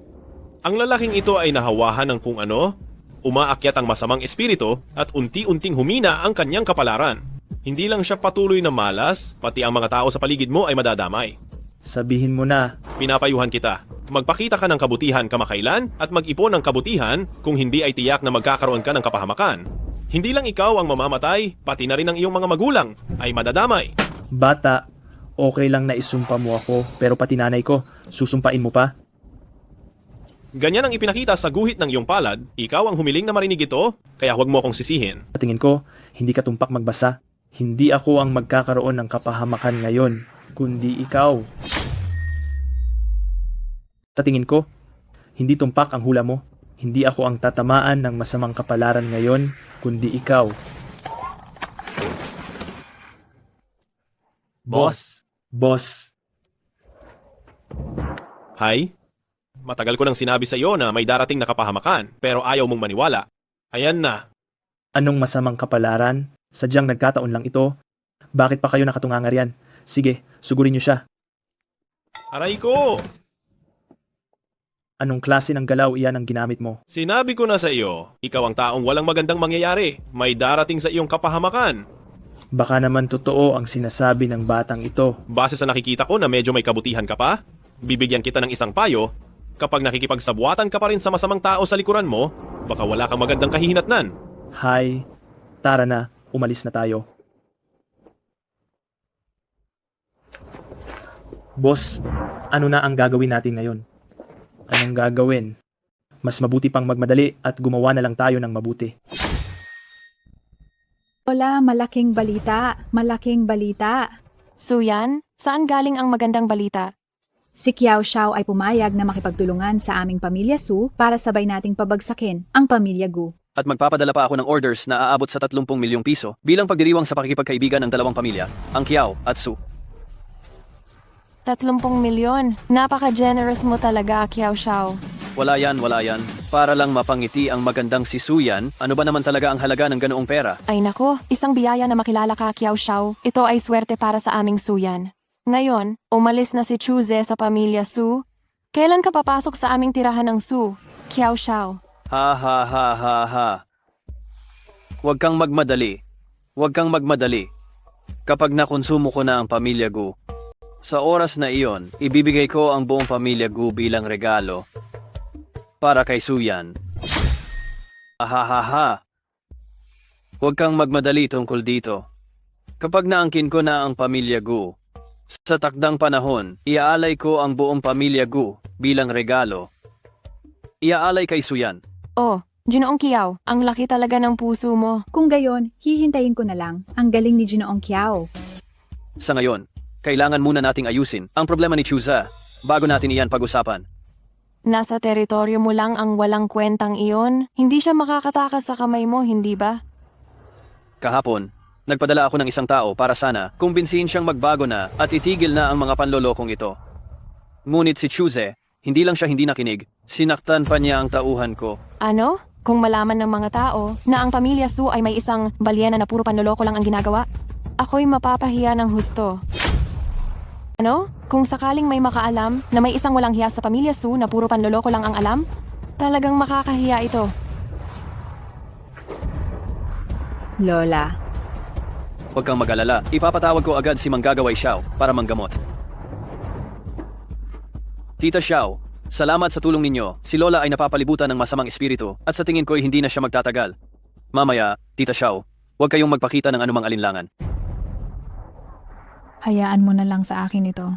Ang lalaking ito ay nahawahan ng kung ano, umaakyat ang masamang espiritu at unti-unting humina ang kanyang kapalaran. Hindi lang siya patuloy na malas, pati ang mga tao sa paligid mo ay madadamay. Sabihin mo na. Pinapayuhan kita. Magpakita ka ng kabutihan kamakailan at mag-ipon ng kabutihan kung hindi ay tiyak na magkakaroon ka ng kapahamakan. Hindi lang ikaw ang mamamatay, pati na rin ang iyong mga magulang ay madadamay. Bata, okay lang na isumpa mo ako, pero pati nanay ko, susumpain mo pa? Ganyan ang ipinakita sa guhit ng iyong palad, ikaw ang humiling na marinig ito, kaya huwag mo akong sisihin. Sa tingin ko, hindi ka tumpak magbasa. Hindi ako ang magkakaroon ng kapahamakan ngayon, kundi ikaw. Sa tingin ko, hindi tumpak ang hula mo. Hindi ako ang tatamaan ng masamang kapalaran ngayon, kundi ikaw. Boss. Boss. Hay? Matagal ko nang sinabi sa iyo na may darating na kapahamakan, pero ayaw mong maniwala. Ayan na. Anong masamang kapalaran? Sadyang nagkataon lang ito. Bakit pa kayo nakatungangar yan? Sige, sugurin niyo siya. Aray ko! Anong klase ng galaw iyan ang ginamit mo? Sinabi ko na sa iyo, ikaw ang taong walang magandang mangyayari. May darating sa iyong kapahamakan. Baka naman totoo ang sinasabi ng batang ito. Base sa nakikita ko na medyo may kabutihan ka pa, bibigyan kita ng isang payo. Kapag nakikipagsabuatan ka pa rin sa masamang tao sa likuran mo, baka wala kang magandang kahihinatnan. Hay, tara na, umalis na tayo. Boss, ano na ang gagawin natin ngayon? Anong gagawin? Mas mabuti pang magmadali at gumawa na lang tayo ng mabuti. Lola, malaking balita. Malaking balita. Suyan, saan galing ang magandang balita? Si Kiao Xiao ay pumayag na makipagtulungan sa aming pamilya Su para sabay nating pabagsakin ang pamilya Gu. At magpapadala pa ako ng orders na aabot sa 30 milyong piso bilang pagdiriwang sa pakikipagkaibigan ng dalawang pamilya, ang Kiao at Su. 30 milyon. Napaka-generous mo talaga, Kiao Xiao. Wala yan. Para lang mapangiti ang magandang si Suyan, ano ba naman talaga ang halaga ng ganoong pera? Ay nako, isang biyaya na makilala ka, Kiao Xiao. Ito ay swerte para sa aming Suyan. Ngayon, umalis na si Chuze sa pamilya Su. Kailan ka papasok sa aming tirahan ng Su, Kiao Xiao? Ha. Huwag kang magmadali. Kapag nakonsumo ko na ang pamilya Gu, sa oras na iyon, ibibigay ko ang buong pamilya Gu bilang regalo para kay Suyan. Ha. Huwag kang magmadali tungkol dito. Kapag naangkin ko na ang pamilya Gu, sa takdang panahon, iaalay ko ang buong pamilya Gu bilang regalo. Iaalay kay Suyan. Oh, Ginoong Kiao, ang laki talaga ng puso mo. Kung gayon, hihintayin ko na lang. Ang galing ni Ginoong Kiao. Sa ngayon, kailangan muna nating ayusin ang problema ni Chuza bago natin iyan pag-usapan. Nasa teritoryo mo lang ang walang kwentang iyon. Hindi siya makakatakas sa kamay mo, hindi ba? Kahapon, nagpadala ako ng isang tao para sana kumbinsihin siyang magbago na at itigil na ang mga panlolokong ito. Ngunit si Chuze, hindi lang siya hindi nakinig, sinaktan pa niya ang tauhan ko. Ano? Kung malaman ng mga tao na ang pamilya Su ay may isang balyena na puro panloloko lang ang ginagawa, ako'y mapapahiya ng husto. Ano? Kung sakaling may makaalam na may isang walang hiya sa pamilya Su na puro panloloko lang ang alam, talagang makakahiya ito. Lola. Huwag kang mag-alala, ipapatawag ko agad si Manggagaway Xiao para manggamot. Tita Xiao, salamat sa tulong ninyo. Si Lola ay napapalibutan ng masamang espiritu at sa tingin ko'y hindi na siya magtatagal. Mamaya, Tita Xiao, huwag kayong magpakita ng anumang alinlangan. Hayaan mo na lang sa akin ito.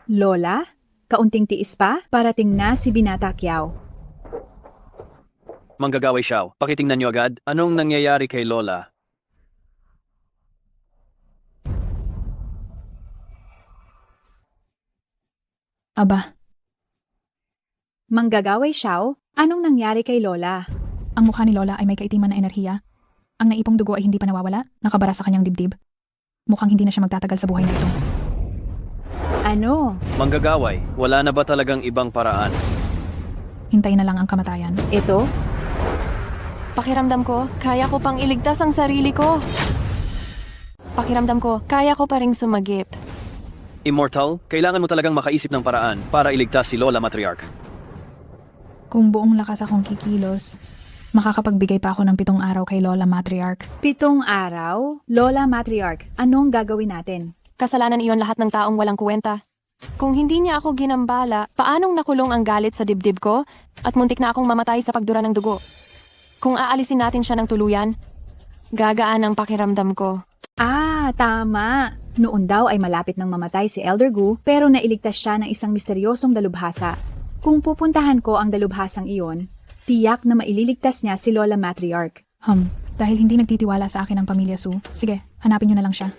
Lola, kaunting tiis pa, parating na si Binata Kiao. Manggagaway Xiao, pakitingnan niyo agad anong nangyayari kay Lola. Aba, Manggagaway Xiao, anong nangyari kay Lola? ang mukha ni Lola ay may kaitiman na enerhiya. Ang naipong dugo ay hindi pa nawawala, nakabara sa kanyang dibdib. Mukhang hindi na siya magtatagal sa buhay na ito. Ano? Manggagaway, wala na ba talagang ibang paraan? Hintay na lang ang kamatayan. Ito? Pakiramdam ko, kaya ko pang iligtas ang sarili ko. Pakiramdam ko, kaya ko pa ring sumagip. Immortal, kailangan mo talagang makaisip ng paraan para iligtas si Lola Matriarch. Kung buong lakas akong kikilos, makakapagbigay pa ako ng 7 araw kay Lola Matriarch. 7 araw? Lola Matriarch, anong gagawin natin? Kasalanan iyon lahat ng taong walang kuwenta. Kung hindi niya ako ginambala, paanong nakulong ang galit sa dibdib ko at muntik na akong mamatay sa pagdura ng dugo? Kung aalisin natin siya ng tuluyan, gagaan ang pakiramdam ko. Ah, tama. Noon daw ay malapit nang mamatay si Elder Gu pero nailigtas siya ng isang misteryosong dalubhasa. Kung pupuntahan ko ang dalubhasang iyon, tiyak na maililigtas niya si Lola Matriarch. Dahil hindi nagtitiwala sa akin ang pamilya Su, sige, hanapin niyo na lang siya.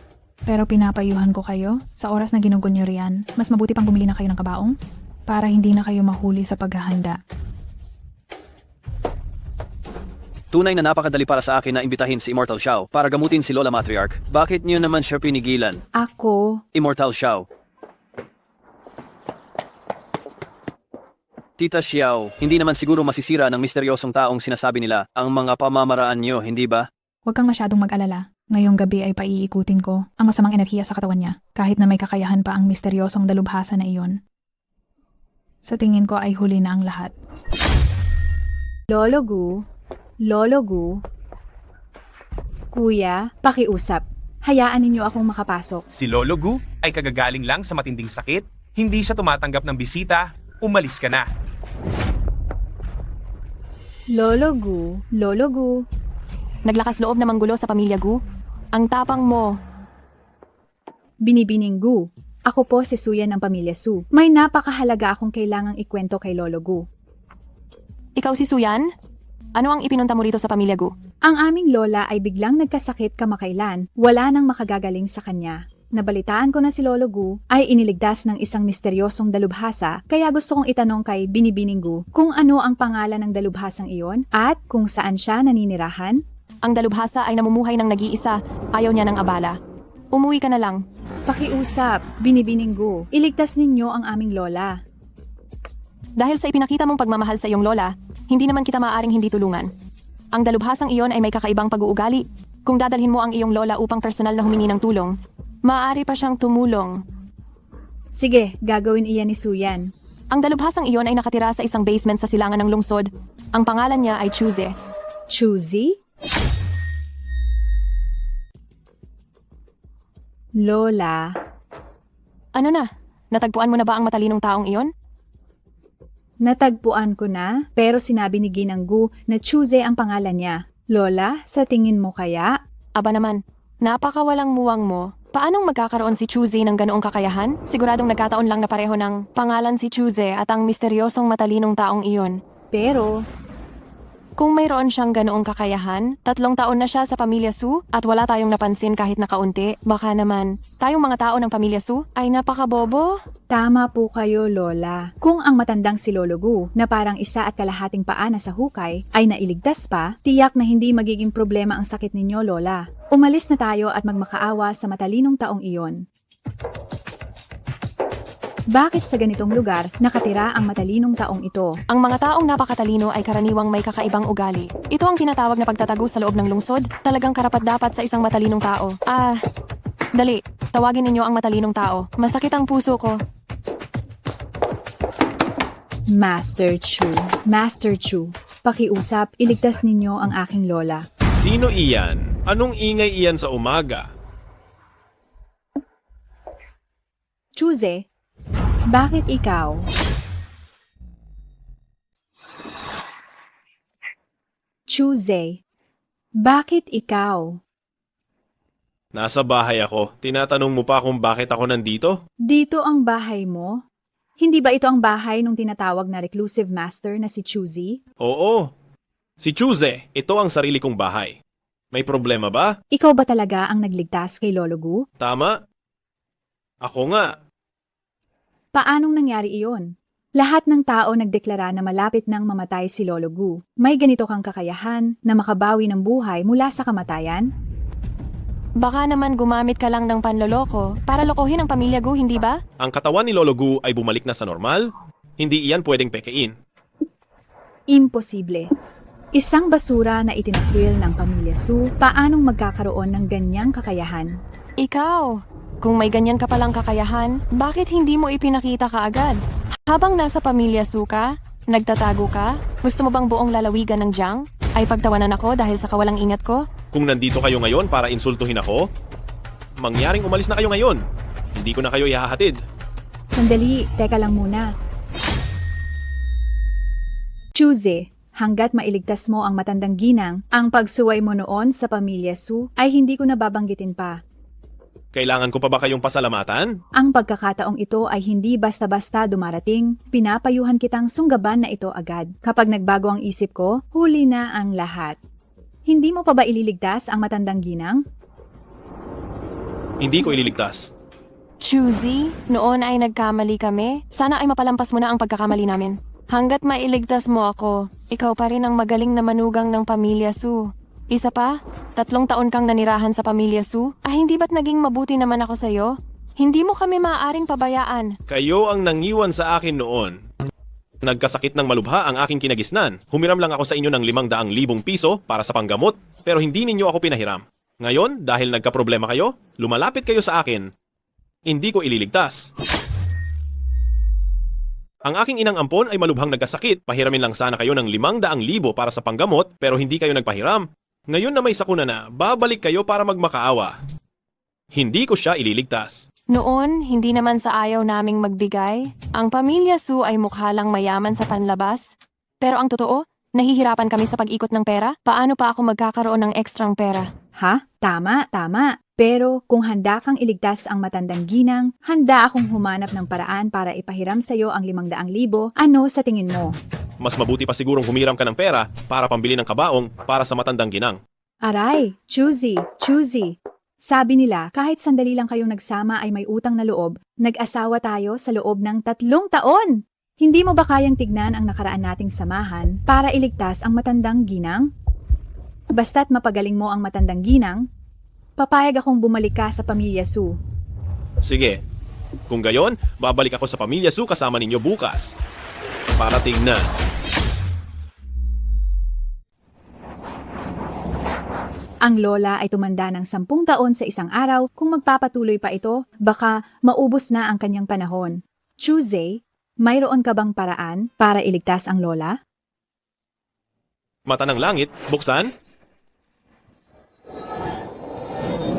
Pero pinapayuhan ko kayo, sa oras na ginugon niyo riyan, mas mabuti pang bumili na kayo ng kabaong para hindi na kayo mahuli sa paghahanda. Tunay na napakadali para sa akin na imbitahin si Immortal Xiao para gamutin si Lola Matriarch. Bakit niyo naman siya pinigilan? Ako? Immortal Xiao. Tita Xiao, hindi naman siguro masisira ng misteryosong taong sinasabi nila ang mga pamamaraan niyo, hindi ba? Huwag kang masyadong mag-alala. Ngayong gabi ay paiikutin ko ang masamang enerhiya sa katawan niya, kahit na may kakayahan pa ang misteryosong dalubhasa na iyon. Sa tingin ko ay huli na ang lahat. Lolo Gu, Kuya, pakiusap. Hayaan ninyo akong makapasok. Si Lolo Gu ay kagagaling lang sa matinding sakit, hindi siya tumatanggap ng bisita, umalis ka na. Lolo Gu. Naglakas loob na manggulo sa pamilya Gu. Ang tapang mo. Binibining Gu. Ako po si Suyan ng pamilya Su. May napakahalaga akong kailangang ikwento kay Lolo Gu. Ikaw si Suyan? Ano ang ipinunta mo rito sa pamilya Gu? Ang aming lola ay biglang nagkasakit kamakailan. Wala nang makagagaling sa kanya. Nabalitaan ko na si Lolo Gu ay iniligtas ng isang misteryosong dalubhasa, kaya gusto kong itanong kay Binibining Gu kung ano ang pangalan ng dalubhasang iyon at kung saan siya naninirahan. Ang dalubhasa ay namumuhay ng nag-iisa, ayaw niya ng abala. Umuwi ka na lang. Pakiusap, Binibining Gu. Iligtas ninyo ang aming lola. Dahil sa ipinakita mong pagmamahal sa iyong lola, hindi naman kita maaaring hindi tulungan. Ang dalubhasang iyon ay may kakaibang pag-uugali. Kung dadalhin mo ang iyong lola upang personal na humingi ng tulong, maaari pa siyang tumulong. Sige, gagawin iyan ni Suyan. Ang dalubhasang iyon ay nakatira sa isang basement sa silangan ng lungsod. Ang pangalan niya ay Chuze. Chuzi? Lola. Ano na? Natagpuan mo na ba ang matalinong taong iyon? Natagpuan ko na, pero sinabi ni Ginang Gu na Chuze ang pangalan niya. Lola, sa tingin mo kaya? Aba naman, napakawalang muwang mo. Paanong magkakaroon si Chuze ng ganoong kakayahan? Siguradong nagkataon lang na pareho ng pangalan si Chuze at ang misteryosong matalinong taong iyon. Pero, kung mayroon siyang ganoong kakayahan, 3 taon na siya sa pamilya Su at wala tayong napansin kahit na kaunti. Baka naman, tayong mga tao ng pamilya Su ay napakabobo. tama po kayo, Lola. Kung ang matandang si Lolo Gu, na parang 1 1/2 paa na sa hukay, ay nailigtas pa, tiyak na hindi magiging problema ang sakit ninyo, Lola. Umalis na tayo at magmakaawa sa matalinong taong iyon. Bakit sa ganitong lugar nakatira ang matalinong taong ito? Ang mga taong napakatalino ay karaniwang may kakaibang ugali. Ito ang tinatawag na pagtatago sa loob ng lungsod. Talagang karapat-dapat sa isang matalinong tao. Dali, tawagin ninyo ang matalinong tao. Masakit ang puso ko. Master Chu, pakiusap, iligtas ninyo ang aking lola. Sino iyan? Anong ingay iyan sa umaga? Chuze, bakit ikaw? Chuze, bakit ikaw? Nasa bahay ako. Tinatanong mo pa kung bakit ako nandito? Dito ang bahay mo? Hindi ba ito ang bahay nung tinatawag na reclusive master na si Chuzi? Oo. Si Chuze, ito ang sarili kong bahay. May problema ba? Ikaw ba talaga ang nagligtas kay Lolo Gu? Tama? Ako nga. Paanong nangyari iyon? Lahat ng tao nagdeklara na malapit nang mamatay si Lolo Gu. May ganito kang kakayahan na makabawi ng buhay mula sa kamatayan? Baka naman gumamit ka lang ng panloloko para lokohin ang pamilya Gu, hindi ba? Ang katawan ni Lolo Gu ay bumalik na sa normal? Hindi iyan pwedeng pekein. Imposible. Isang basura na itinakwil ng pamilya Su, paanong magkakaroon ng ganyang kakayahan? Ikaw, kung may ganyan ka palang kakayahan, bakit hindi mo ipinakita kaagad? Habang nasa pamilya Su ka, nagtatago ka, gusto mo bang buong lalawigan ng Jiang ay pagtawanan ako dahil sa kawalang ingat ko? Kung nandito kayo ngayon para insultuhin ako, mangyaring umalis na kayo ngayon. Hindi ko na kayo ihahatid. Sandali, teka lang muna. Chuze, hanggat mailigtas mo ang matandang ginang, ang pagsuway mo noon sa pamilya Su ay hindi ko nababanggitin pa. Kailangan ko pa ba kayong pasalamatan? Ang pagkakataong ito ay hindi basta-basta dumarating. Pinapayuhan kitang sunggaban na ito agad. Kapag nagbago ang isip ko, huli na ang lahat. Hindi mo pa ba ililigtas ang matandang ginang? Hindi ko ililigtas. Chuzi, noon ay nagkamali kami. Sana ay mapalampas mo na ang pagkakamali namin. Hanggat mailigtas mo ako, ikaw pa rin ang magaling na manugang ng pamilya Su. Isa pa, 3 taon kang nanirahan sa pamilya Su, hindi ba't naging mabuti naman ako sa'yo? Hindi mo kami maaaring pabayaan. Kayo ang nangiwan sa akin noon. Nagkasakit ng malubha ang aking kinagisnan. Humiram lang ako sa inyo ng 500,000 piso para sa panggamot, pero hindi ninyo ako pinahiram. Ngayon, dahil nagkaproblema kayo, lumalapit kayo sa akin. Hindi ko ililigtas. Ang aking inang ampon ay malubhang nagkasakit. Pahiramin lang sana kayo ng 500,000 para sa panggamot, pero hindi kayo nagpahiram. Ngayon na may sakuna na, babalik kayo para magmakaawa. Hindi ko siya ililigtas. Noon, hindi naman sa ayaw naming magbigay. Ang pamilya Su ay mukha lang mayaman sa panlabas. Pero ang totoo, nahihirapan kami sa pag-ikot ng pera. Paano pa ako magkakaroon ng ekstrang pera? Ha? Tama, tama. Pero kung handa kang iligtas ang matandang ginang, handa akong humanap ng paraan para ipahiram sa'yo ang 500,000. Ano sa tingin mo? Mas mabuti pa sigurong humiram ka ng pera para pambili ng kabaong para sa matandang ginang. Aray, choosy. Sabi nila, kahit sandali lang kayong nagsama ay may utang na loob, nag-asawa tayo sa loob ng 3 taon. Hindi mo ba kayang tignan ang nakaraan nating samahan para iligtas ang matandang ginang? Basta't mapagaling mo ang matandang ginang, papayag akong bumalik ka sa pamilya Su. Sige, kung gayon, babalik ako sa pamilya Su kasama ninyo bukas. Para tingnan. Ang lola ay tumanda ng 10 taon sa isang araw. Kung magpapatuloy pa ito, baka maubos na ang kanyang panahon. Tuesday, mayroon ka bang paraan para iligtas ang lola? Mata ng langit, buksan.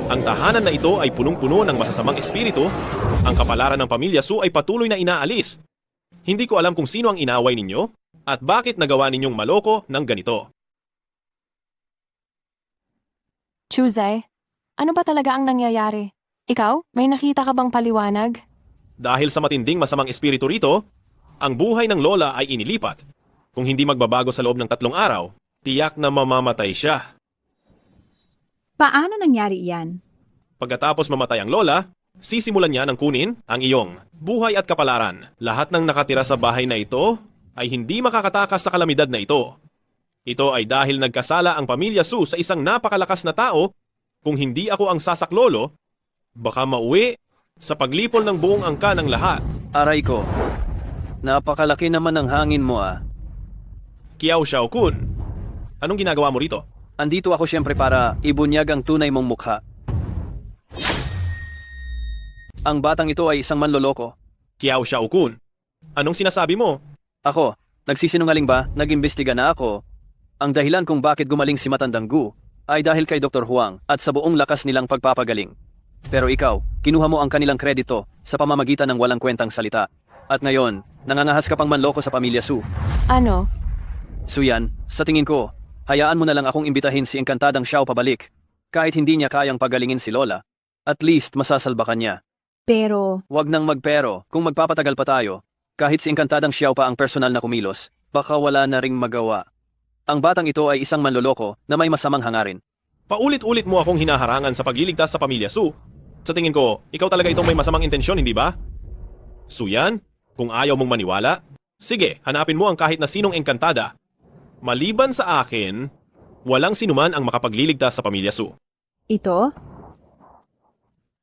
Ang tahanan na ito ay punong-puno ng masasamang espiritu. Ang kapalaran ng pamilya Su ay patuloy na inaalis. Hindi ko alam kung sino ang inaway ninyo at bakit nagawa ninyong maloko ng ganito. Tuesday, ano ba talaga ang nangyayari? Ikaw, may nakita ka bang paliwanag? Dahil sa matinding masamang espiritu rito, ang buhay ng lola ay inilipat. Kung hindi magbabago sa loob ng 3 araw, tiyak na mamamatay siya. Paano nangyari iyan? Pagkatapos mamatay ang lola, sisimulan niya ng kunin ang iyong buhay at kapalaran. Lahat ng nakatira sa bahay na ito ay hindi makakatakas sa kalamidad na ito. Ito ay dahil nagkasala ang pamilya Su sa isang napakalakas na tao. Kung hindi ako ang sasaklolo, baka mauwi sa paglipol ng buong angka ng lahat. Aray ko, napakalaki naman ng hangin mo ah. Kiao Xiaokun, anong ginagawa mo rito? Andito ako siyempre para ibunyag ang tunay mong mukha. Ang batang ito ay isang manloloko. Kiao Xiaokun, anong sinasabi mo? Ako, nagsisinungaling ba? Nag-imbestiga na ako. Ang dahilan kung bakit gumaling si Matandang Gu ay dahil kay Dr. Huang at sa buong lakas nilang pagpapagaling. Pero ikaw, kinuha mo ang kanilang kredito sa pamamagitan ng walang kwentang salita. At ngayon, nangangahas ka pang manloko sa pamilya Su. Ano? Suyan, sa tingin ko, hayaan mo na lang akong imbitahin si Enkantadang Xiao pabalik. Kahit hindi niya kayang pagalingin si Lola, at least masasalba ka niya. Pero, Huwag nang magpero, kung magpapatagal pa tayo, kahit si Enkantadang Xiao pa ang personal na kumilos, baka wala na ring magawa. Ang batang ito ay isang manloloko na may masamang hangarin. Paulit-ulit mo akong hinaharangan sa pagliligtas sa pamilya Su. Sa tingin ko, ikaw talaga itong may masamang intensyon, hindi ba? Suyan, kung ayaw mong maniwala, sige, hanapin mo ang kahit na sinong engkantada. Maliban sa akin, walang sinuman ang makapagliligtas sa pamilya Su. ito?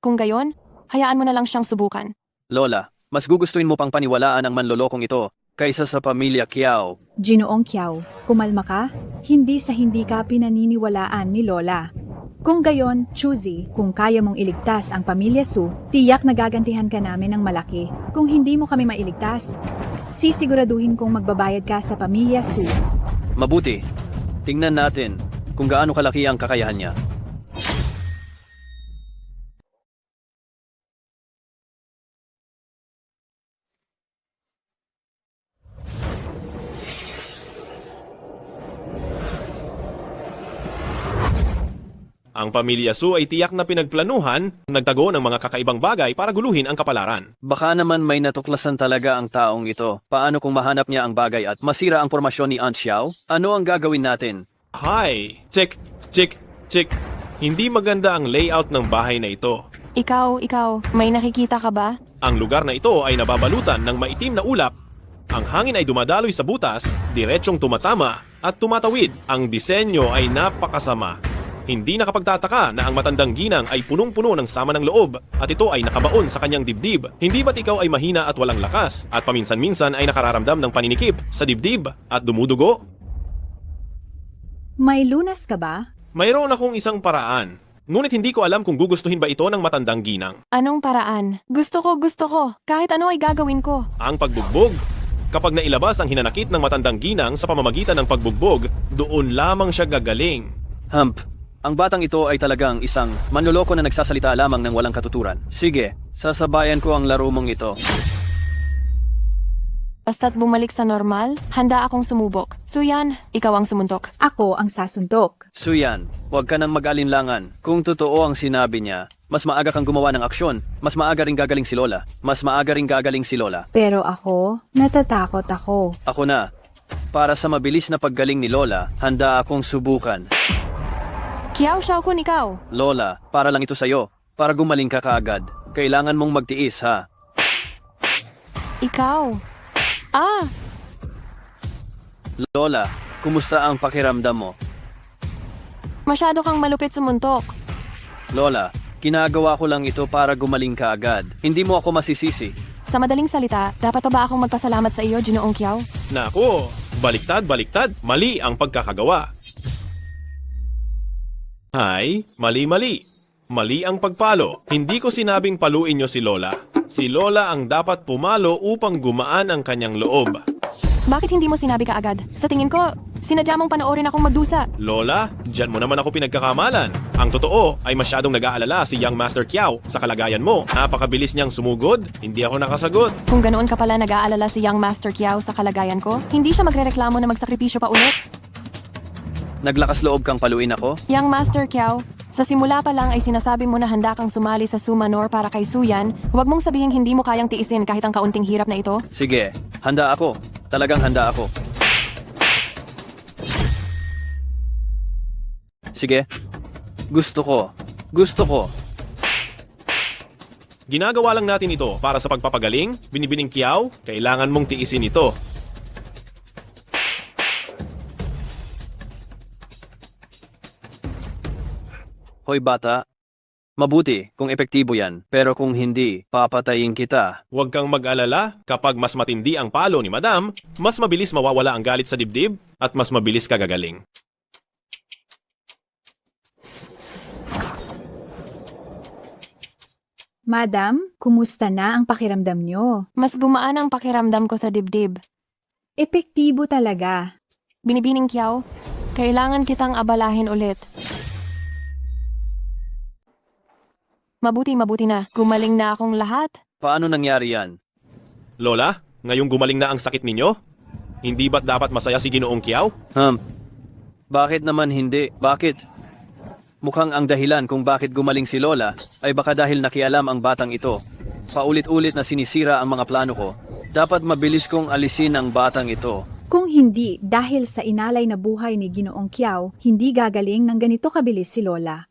Kung gayon, hayaan mo na lang siyang subukan. Lola, mas gugustuhin mo pang paniwalaan ang manlolokong ito kaysa sa pamilya Kiao. Ginoong Kiao, kumalma ka? Hindi sa hindi ka pinaniniwalaan ni Lola. Kung gayon, choosy, kung kaya mong iligtas ang pamilya Su, tiyak na gagantihan ka namin ng malaki. Kung hindi mo kami mailigtas, sisiguraduhin kong magbabayad ka sa pamilya Su. Mabuti, tingnan natin kung gaano kalaki ang kakayahan niya. Ang pamilya Su ay tiyak na pinagplanuhan, nagtago ng mga kakaibang bagay para guluhin ang kapalaran. Baka naman may natuklasan talaga ang taong ito. Paano kung mahanap niya ang bagay at masira ang formasyon ni Aunt Xiao? Ano ang gagawin natin? Hi! Check! Hindi maganda ang layout ng bahay na ito. Ikaw, may nakikita ka ba? Ang lugar na ito ay nababalutan ng maitim na ulap. Ang hangin ay dumadaloy sa butas, diretsyong tumatama at tumatawid. Ang disenyo ay napakasama. Hindi nakapagtataka na ang matandang ginang ay punong-puno ng sama ng loob at ito ay nakabaon sa kanyang dibdib. Hindi ba't ikaw ay mahina at walang lakas at paminsan-minsan ay nakararamdam ng paninikip sa dibdib at dumudugo? May lunas ka ba? Mayroon akong isang paraan. Ngunit hindi ko alam kung gugustuhin ba ito ng matandang ginang. Anong paraan? Gusto ko. Kahit ano ay gagawin ko. Ang pagbugbog. Kapag nailabas ang hinanakit ng matandang ginang sa pamamagitan ng pagbugbog, doon lamang siya gagaling. Ang batang ito ay talagang isang manloloko na nagsasalita lamang ng walang katuturan. Sige, sasabayan ko ang laro mong ito. Basta't bumalik sa normal, handa akong sumubok. Suyan, ikaw ang sumuntok. Ako ang sasuntok. Suyan, huwag ka nang mag-alinlangan. Kung totoo ang sinabi niya, mas maaga kang gumawa ng aksyon. Mas maaga ring gagaling si Lola. Mas maaga ring gagaling si Lola. Pero ako, natatakot ako. Ako na. Para sa mabilis na paggaling ni Lola, handa akong subukan. Kiao Xiaokun, ikaw. Lola, para lang ito sa'yo. Para gumaling ka kaagad. Kailangan mong magtiis, ha? Ikaw. Ah, Lola, kumusta ang pakiramdam mo? masyado kang malupit sumuntok. Lola, ginagawa ko lang ito para gumaling ka agad. Hindi mo ako masisisi. Sa madaling salita, dapat pa ba akong magpasalamat sa iyo, Ginoong Kiao? Nako, baliktad. Mali ang pagkakagawa. Ay, mali. Mali ang pagpalo. Hindi ko sinabing paluin nyo si Lola. Si Lola ang dapat pumalo upang gumaan ang kanyang loob. Bakit hindi mo sinabi ka agad? Sa tingin ko, sinadya mong panoorin akong magdusa. Lola, dyan mo naman ako pinagkakamalan. Ang totoo ay masyadong nag-aalala si Young Master Kiao sa kalagayan mo. Napakabilis niyang sumugod, hindi ako nakasagot. Kung ganoon ka pala nag-aalala si Young Master Kiao sa kalagayan ko, hindi siya magrereklamo na magsakripisyo pa ulit. Naglakas loob kang paluin ako? Young Master Kiao, sa simula pa lang ay sinasabi mo na handa kang sumali sa Sumanor para kay Suyan, huwag mong sabihing hindi mo kayang tiisin kahit ang kaunting hirap na ito. Sige, handa ako. Talagang handa ako. Sige. Gusto ko. Ginagawa lang natin ito para sa pagpapagaling. Binibining Kiao, kailangan mong tiisin ito. Hoy bata, mabuti kung epektibo yan, pero kung hindi, papatayin kita. Huwag kang mag-alala, kapag mas matindi ang palo ni Madam, mas mabilis mawawala ang galit sa dibdib at mas mabilis ka gagaling. Madam, kumusta na ang pakiramdam nyo? Mas gumaan ang pakiramdam ko sa dibdib. Epektibo talaga. Binibining Kiao, kailangan kitang abalahin ulit. Mabuti na. Gumaling na akong lahat. Paano nangyari yan? Lola, ngayong gumaling na ang sakit ninyo? Hindi ba't dapat masaya si Ginoong Kiao? Bakit naman hindi? Bakit? Mukhang ang dahilan kung bakit gumaling si Lola ay baka dahil nakialam ang batang ito. Paulit-ulit na sinisira ang mga plano ko. Dapat mabilis kong alisin ang batang ito. Kung hindi dahil sa inalay na buhay ni Ginoong Kiao, hindi gagaling ng ganito kabilis si Lola.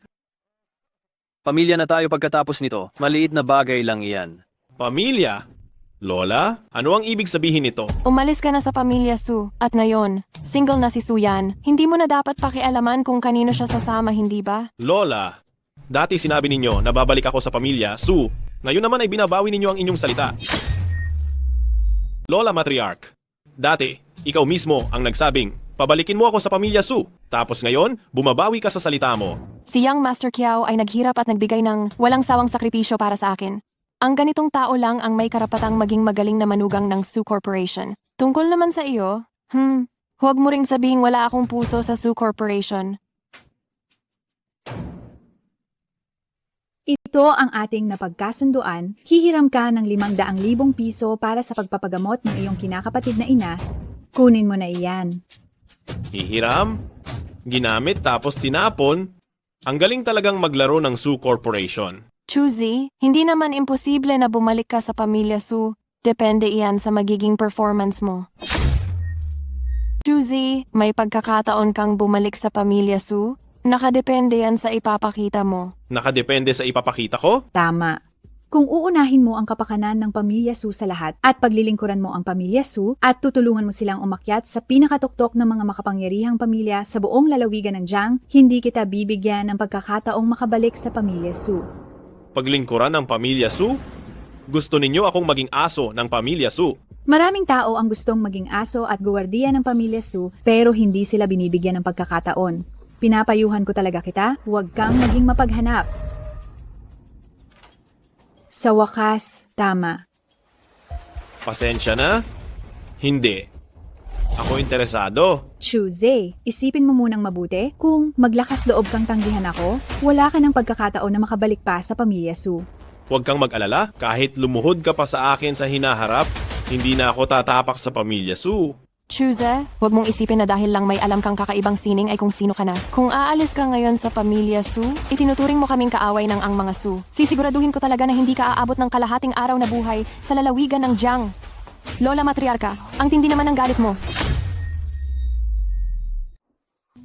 Pamilya na tayo pagkatapos nito. Maliit na bagay lang iyan. Pamilya? Lola, ano ang ibig sabihin nito? Umalis ka na sa pamilya Su. At ngayon, single na si Suyan. Hindi mo na dapat pakialaman kung kanino siya sasama, hindi ba? Lola, dati sinabi ninyo na babalik ako sa pamilya, Su. Ngayon naman ay binabawi ninyo ang inyong salita. Lola Matriarch, dati, ikaw mismo ang nagsabing, pabalikin mo ako sa pamilya Su. Tapos ngayon, bumabawi ka sa salita mo. Si Young Master Kiao ay naghirap at nagbigay ng walang sawang sakripisyo para sa akin. Ang ganitong tao lang ang may karapatang maging magaling na manugang ng Su Corporation. Tungkol naman sa iyo, huwag mo ring sabihing wala akong puso sa Su Corporation. Ito ang ating napagkasunduan, hihiram ka ng 500,000 piso para sa pagpapagamot ng iyong kinakapatid na ina. Kunin mo na iyan. Hihiram, ginamit tapos tinapon. Ang galing talagang maglaro ng Su Corporation. Chuzi, hindi naman imposible na bumalik ka sa pamilya Su. Depende iyan sa magiging performance mo. Chuzi, may pagkakataon kang bumalik sa pamilya Su? Nakadepende yan sa ipapakita mo. Nakadepende sa ipapakita ko? Tama. Kung uunahin mo ang kapakanan ng pamilya Su sa lahat at paglilingkuran mo ang pamilya Su at tutulungan mo silang umakyat sa pinakatuktok ng mga makapangyarihang pamilya sa buong lalawigan ng Jiang, hindi kita bibigyan ng pagkakataong makabalik sa pamilya Su. Paglingkuran ng pamilya Su? Gusto ninyo akong maging aso ng pamilya Su? Maraming tao ang gustong maging aso at guwardiya ng pamilya Su pero hindi sila binibigyan ng pagkakataon. Pinapayuhan ko talaga kita, huwag kang maging mapaghanap. Sa wakas, tama. Pasensya na? Hindi. Ako interesado. Tuesday, isipin mo munang mabuti. Kung maglakas loob kang tanggihan ako, wala ka ng pagkakataon na makabalik pa sa pamilya Su. Huwag kang mag-alala, kahit lumuhod ka pa sa akin sa hinaharap, hindi na ako tatapak sa pamilya Su. Chuze, huwag mong isipin na dahil lang may alam kang kakaibang sining ay kung sino ka na. Kung aalis ka ngayon sa pamilya Su, itinuturing mo kaming kaaway ng ang mga Su. Sisiguraduhin ko talaga na hindi ka aabot ng kalahating araw na buhay sa lalawigan ng Jiang. Lola Matriarka, ang tindi naman ng galit mo.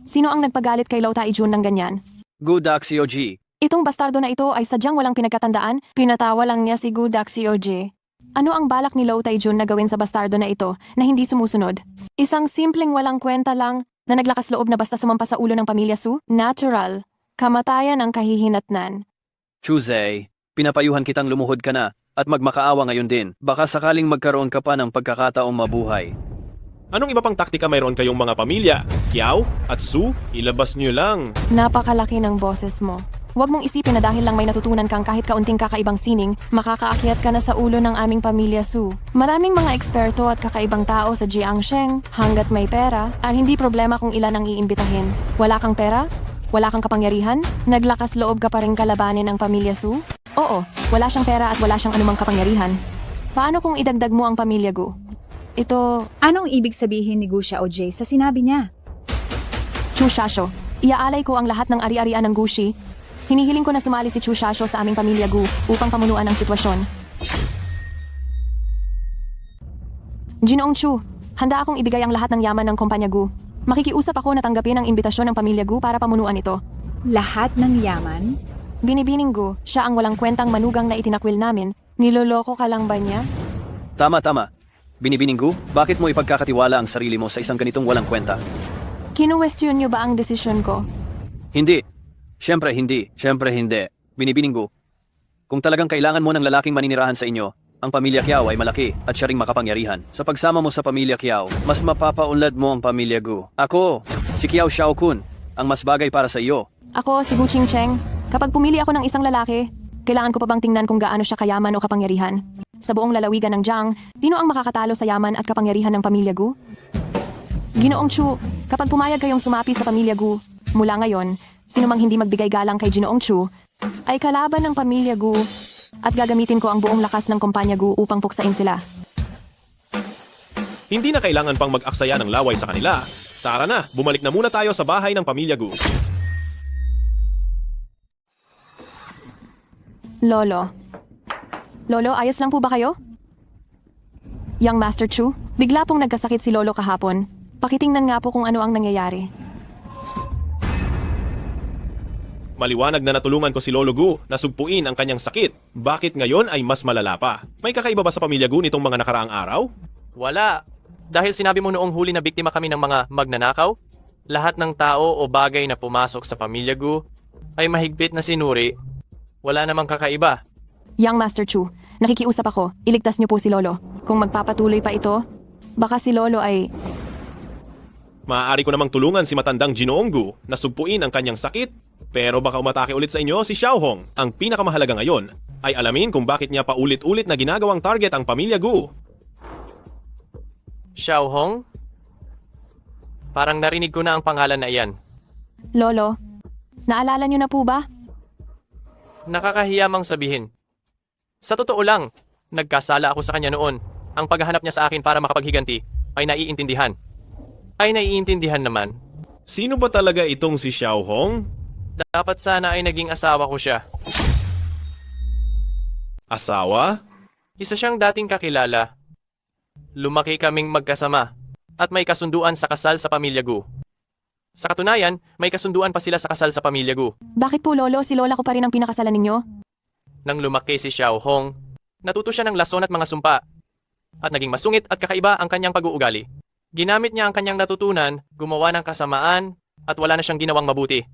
Sino ang nagpagalit kay Lo Taijun ng ganyan? Gu Daxioji. Itong bastardo na ito ay sadyang walang pinagkatandaan, pinatawa lang niya si Gu Daxioji. Ano ang balak ni Lo Taijun na gawin sa bastardo na ito na hindi sumusunod? Isang simpleng walang kwenta lang na naglakas loob na basta sumampa sa ulo ng pamilya Su? Natural. Kamatayan ang kahihinatnan. Tuesday, pinapayuhan kitang lumuhod ka na at magmakaawa ngayon din. Baka sakaling magkaroon ka pa ng pagkakataong mabuhay. Anong iba pang taktika mayroon kayong mga pamilya? Kiao at Su, ilabas niyo lang. Napakalaki ng boses mo. Huwag mong isipin na dahil lang may natutunan kang kahit kaunting kakaibang sining, makakaakyat ka na sa ulo ng aming pamilya Su. Maraming mga eksperto at kakaibang tao sa Jiangsheng, hanggat may pera, ang hindi problema kung ilan ang iimbitahin. Wala kang pera? Wala kang kapangyarihan? Naglakas loob ka pa rin kalabanin ang pamilya Su? Oo, wala siyang pera at wala siyang anumang kapangyarihan. Paano kung idagdag mo ang pamilya Gu? Ito, Anong ibig sabihin ni Gu Xiaojie sa sinabi niya? Chu Shasho, iaalay ko ang lahat ng ari-arian ng Gushi. Hinihiling ko na sumali si Chu Shasho sa aming pamilya Gu upang pamunuan ang sitwasyon. Ginoong Chu, handa akong ibigay ang lahat ng yaman ng kumpanya Gu. Makikiusap ako na tanggapin ang imbitasyon ng pamilya Gu para pamunuan ito. Lahat ng yaman? Binibining Gu, siya ang walang kwentang manugang na itinakwil namin. Niloloko ka lang ba niya? Tama. Binibining Gu, bakit mo ipagkakatiwala ang sarili mo sa isang ganitong walang kwenta? Kinuwestiyon niyo ba ang desisyon ko? Hindi. Siyempre hindi. Binibining Gu, kung talagang kailangan mo ng lalaking maninirahan sa inyo, ang pamilya Kiao ay malaki at siya ring makapangyarihan. Sa pagsama mo sa pamilya Kiao, mas mapapaunlad mo ang pamilya Gu. Ako, si Kiao Xiaokun, ang mas bagay para sa iyo. Ako, si Gu Qingcheng. Kapag pumili ako ng isang lalaki, kailangan ko pa bang tingnan kung gaano siya kayaman o kapangyarihan? Sa buong lalawigan ng Jiang, sino ang makakatalo sa yaman at kapangyarihan ng pamilya Gu? Ginoong Chu, kapag pumayag kayong sumapi sa pamilya Gu, mula ngayon, sino mang hindi magbigay galang kay Ginoong Chu, ay kalaban ng pamilya Gu at gagamitin ko ang buong lakas ng kumpanya Gu upang puksain sila. Hindi na kailangan pang mag-aksaya ng laway sa kanila. Tara na, bumalik na muna tayo sa bahay ng pamilya Gu. Lolo, ayos lang po ba kayo? Young Master Chu, bigla pong nagkasakit si Lolo kahapon. Pakitingnan nga po kung ano ang nangyayari. Maliwanag na natulungan ko si Lolo Gu na sugpuin ang kanyang sakit. Bakit ngayon ay mas malala pa? May kakaiba ba sa pamilya Gu nitong mga nakaraang araw? Wala. Dahil sinabi mo noong huli na biktima kami ng mga magnanakaw, lahat ng tao o bagay na pumasok sa pamilya Gu ay mahigpit na sinuri. Wala namang kakaiba. Young Master Chu, nakikiusap ako. Iligtas niyo po si Lolo. Kung magpapatuloy pa ito, baka si Lolo ay... Maaari ko namang tulungan si matandang Ginoong Gu na sugpuin ang kanyang sakit. Pero baka umatake ulit sa inyo si Xiao Hong. Ang pinakamahalaga ngayon ay alamin kung bakit niya paulit-ulit na ginagawang target ang pamilya Gu. Xiao Hong? Parang narinig ko na ang pangalan na iyan. Lolo, naalala niyo na po ba? Nakakahiya mang sabihin. Sa totoo lang, nagkasala ako sa kanya noon. Ang paghahanap niya sa akin para makapaghiganti ay naiintindihan. Naman. Sino ba talaga itong si Xiao Hong? Dapat sana ay naging asawa ko siya. Asawa? Isa siyang dating kakilala. Lumaki kaming magkasama at may kasunduan sa kasal sa pamilya Gu. Sa katunayan, may kasunduan pa sila sa kasal sa pamilya Gu. Bakit po Lolo, si Lola ko pa rin ang pinakasalan ninyo? Nang lumaki si Xiao Hong, natuto siya ng lason at mga sumpa. At naging masungit at kakaiba ang kanyang pag-uugali. Ginamit niya ang kanyang natutunan, gumawa ng kasamaan, at wala na siyang ginawang mabuti.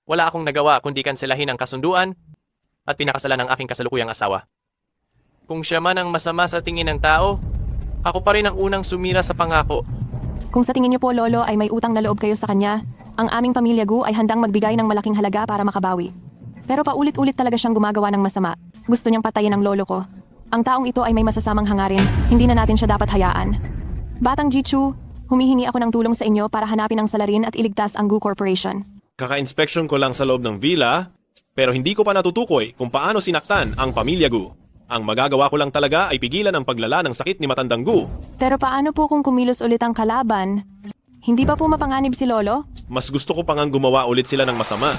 Wala akong nagawa kundi kanselahin ang kasunduan at pinakasalan ng aking kasalukuyang asawa. Kung siya man ang masama sa tingin ng tao, ako pa rin ang unang sumira sa pangako. Kung sa tingin niyo po Lolo ay may utang na loob kayo sa kanya, ang aming pamilya Gu ay handang magbigay ng malaking halaga para makabawi. Pero paulit-ulit talaga siyang gumagawa ng masama. Gusto niyang patayin ang lolo ko. Ang taong ito ay may masasamang hangarin, hindi na natin siya dapat hayaan. Batang Jichu, humihingi ako ng tulong sa inyo para hanapin ang salarin at iligtas ang Gu Corporation. Kaka-inspection ko lang sa loob ng villa, pero hindi ko pa natutukoy kung paano sinaktan ang pamilya Gu. Ang magagawa ko lang talaga ay pigilan ang paglala ng sakit ni Matandang Gu. Pero paano po kung kumilos ulit ang kalaban? Hindi pa po mapanganib si Lolo? Mas gusto ko pang gumawa ulit sila ng masama.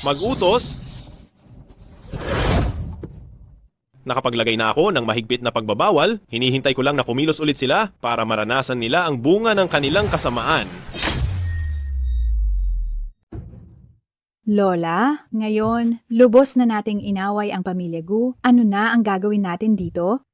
Mag-utos? Nakapaglagay na ako ng mahigpit na pagbabawal, hinihintay ko lang na kumilos ulit sila para maranasan nila ang bunga ng kanilang kasamaan. Lola, ngayon, lubos na nating inaway ang pamilya Gu. Ano na ang gagawin natin dito?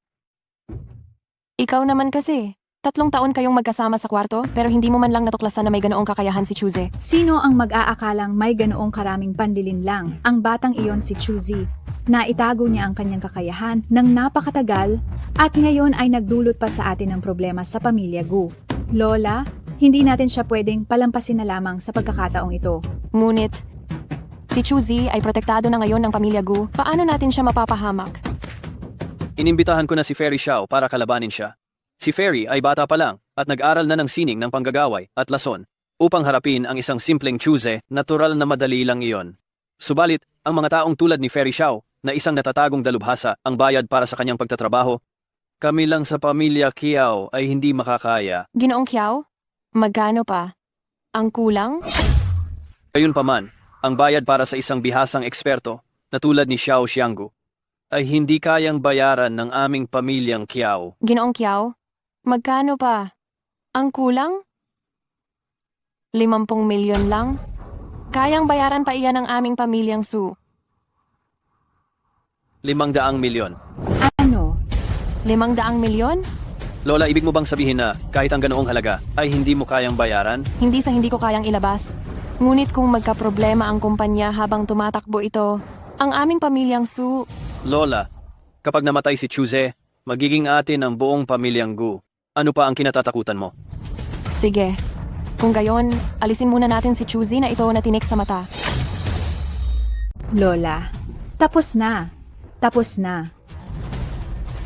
Ikaw naman kasi. 3 taon kayong magkasama sa kwarto, pero hindi mo man lang natuklasan na may ganoong kakayahan si Chuze. Sino ang mag-aakalang may ganoong karaming panlilinlang? Ang batang iyon si Chuzi. Naitago niya ang kanyang kakayahan ng napakatagal at ngayon ay nagdulot pa sa atin ng problema sa pamilya Gu. Lola, hindi natin siya pwedeng palampasin na lamang sa pagkakataong ito. Ngunit, si Chuzi ay protektado na ngayon ng pamilya Gu. Paano natin siya mapapahamak? Inimbitahan ko na si Fairy Xiao para kalabanin siya. Si Fairy ay bata pa lang at nag-aral na ng sining ng panggagaway at lason upang harapin ang isang simpleng Chuze, natural na madali lang iyon. Subalit, ang mga taong tulad ni Fairy Xiao na isang natatagong dalubhasa ang bayad para sa kanyang pagtatrabaho, kami lang sa pamilya Kiao ay hindi makakaya. Ginoong Kiao? Magkano pa? Ang kulang? Gayunpaman, ang bayad para sa isang bihasang eksperto na tulad ni Xiao Xianggu ay hindi kayang bayaran ng aming pamilyang Kiao. Ginoong Kiao? Magkano pa? Ang kulang? 50 milyon lang? Kayang bayaran pa iyan ng aming pamilyang Su. 500 milyon. Ano? 500 milyon? Lola, ibig mo bang sabihin na kahit ang ganoong halaga ay hindi mo kayang bayaran? Hindi sa hindi ko kayang ilabas. Ngunit kung magkaproblema ang kumpanya habang tumatakbo ito, ang aming pamilyang Su... Lola, kapag namatay si Chuze, magiging atin ang buong pamilyang Gu. Ano pa ang kinatatakutan mo? Sige. Kung gayon, alisin muna natin si Chuzi na ito na tinik sa mata. Lola, tapos na. Tapos na.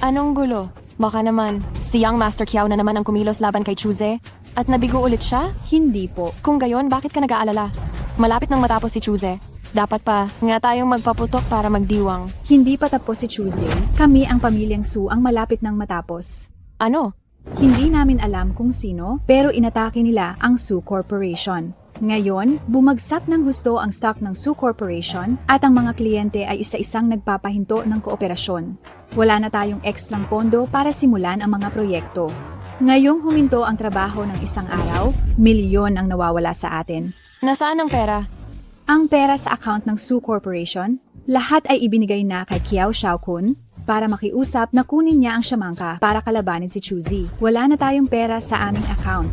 Anong gulo? Baka naman, si Young Master Kiao na naman ang kumilos laban kay Chuze? At nabigo ulit siya? Hindi po. Kung gayon, bakit ka nag-aalala? Malapit nang matapos si Chuze. Dapat pa nga tayong magpaputok para magdiwang. Hindi pa tapos si Chuzi. Kami ang pamilyang Su ang malapit nang matapos. Ano? Hindi namin alam kung sino, pero inatake nila ang Su Corporation. Ngayon, bumagsak ng husto ang stock ng Su Corporation at ang mga kliyente ay isa-isang nagpapahinto ng kooperasyon. Wala na tayong ekstrang pondo para simulan ang mga proyekto. Ngayong huminto ang trabaho ng isang araw, milyon ang nawawala sa atin. Nasaan ang pera? Ang pera sa account ng Su Corporation, lahat ay ibinigay na kay Kiao Xiaokun para makiusap na kunin niya ang Shamangka para kalabanin si Chuzi. Wala na tayong pera sa aming account.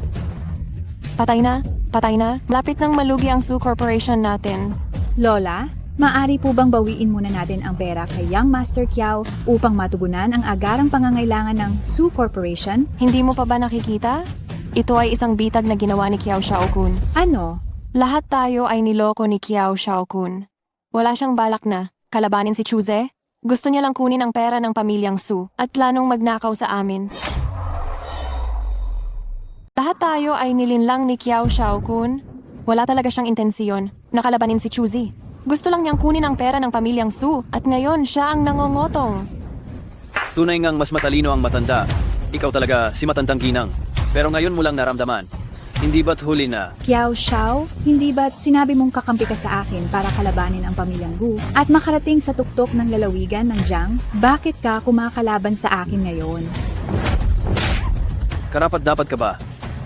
Patay na? Patay na? Lapit nang malugi ang Su Corporation natin. Lola, maaari po bang bawiin muna natin ang pera kay Young Master Kiao upang matugunan ang agarang pangangailangan ng Su Corporation? Hindi mo pa ba nakikita? Ito ay isang bitag na ginawa ni Kiao Xiaokun. Ano? Lahat tayo ay niloko ni Kiao Xiaokun. Wala siyang balak na kalabanin si Chuze. Gusto niya lang kunin ang pera ng pamilyang Su at planong magnakaw sa amin. Lahat tayo ay nilinlang ni Kiao Xiaokun. Wala talaga siyang intensyon na kalabanin si Chuzi. Gusto lang niyang kunin ang pera ng pamilyang Su at ngayon siya ang nangongotong. Tunay ngang mas matalino ang matanda. Ikaw talaga si matandang ginang. Pero ngayon mo lang naramdaman. Hindi ba't huli na? Kiao Xiao, hindi ba't sinabi mong kakampi ka sa akin para kalabanin ang pamilyang Gu at makarating sa tuktok ng lalawigan ng Jiang? Bakit ka kumakalaban sa akin ngayon? Karapat-dapat ka ba?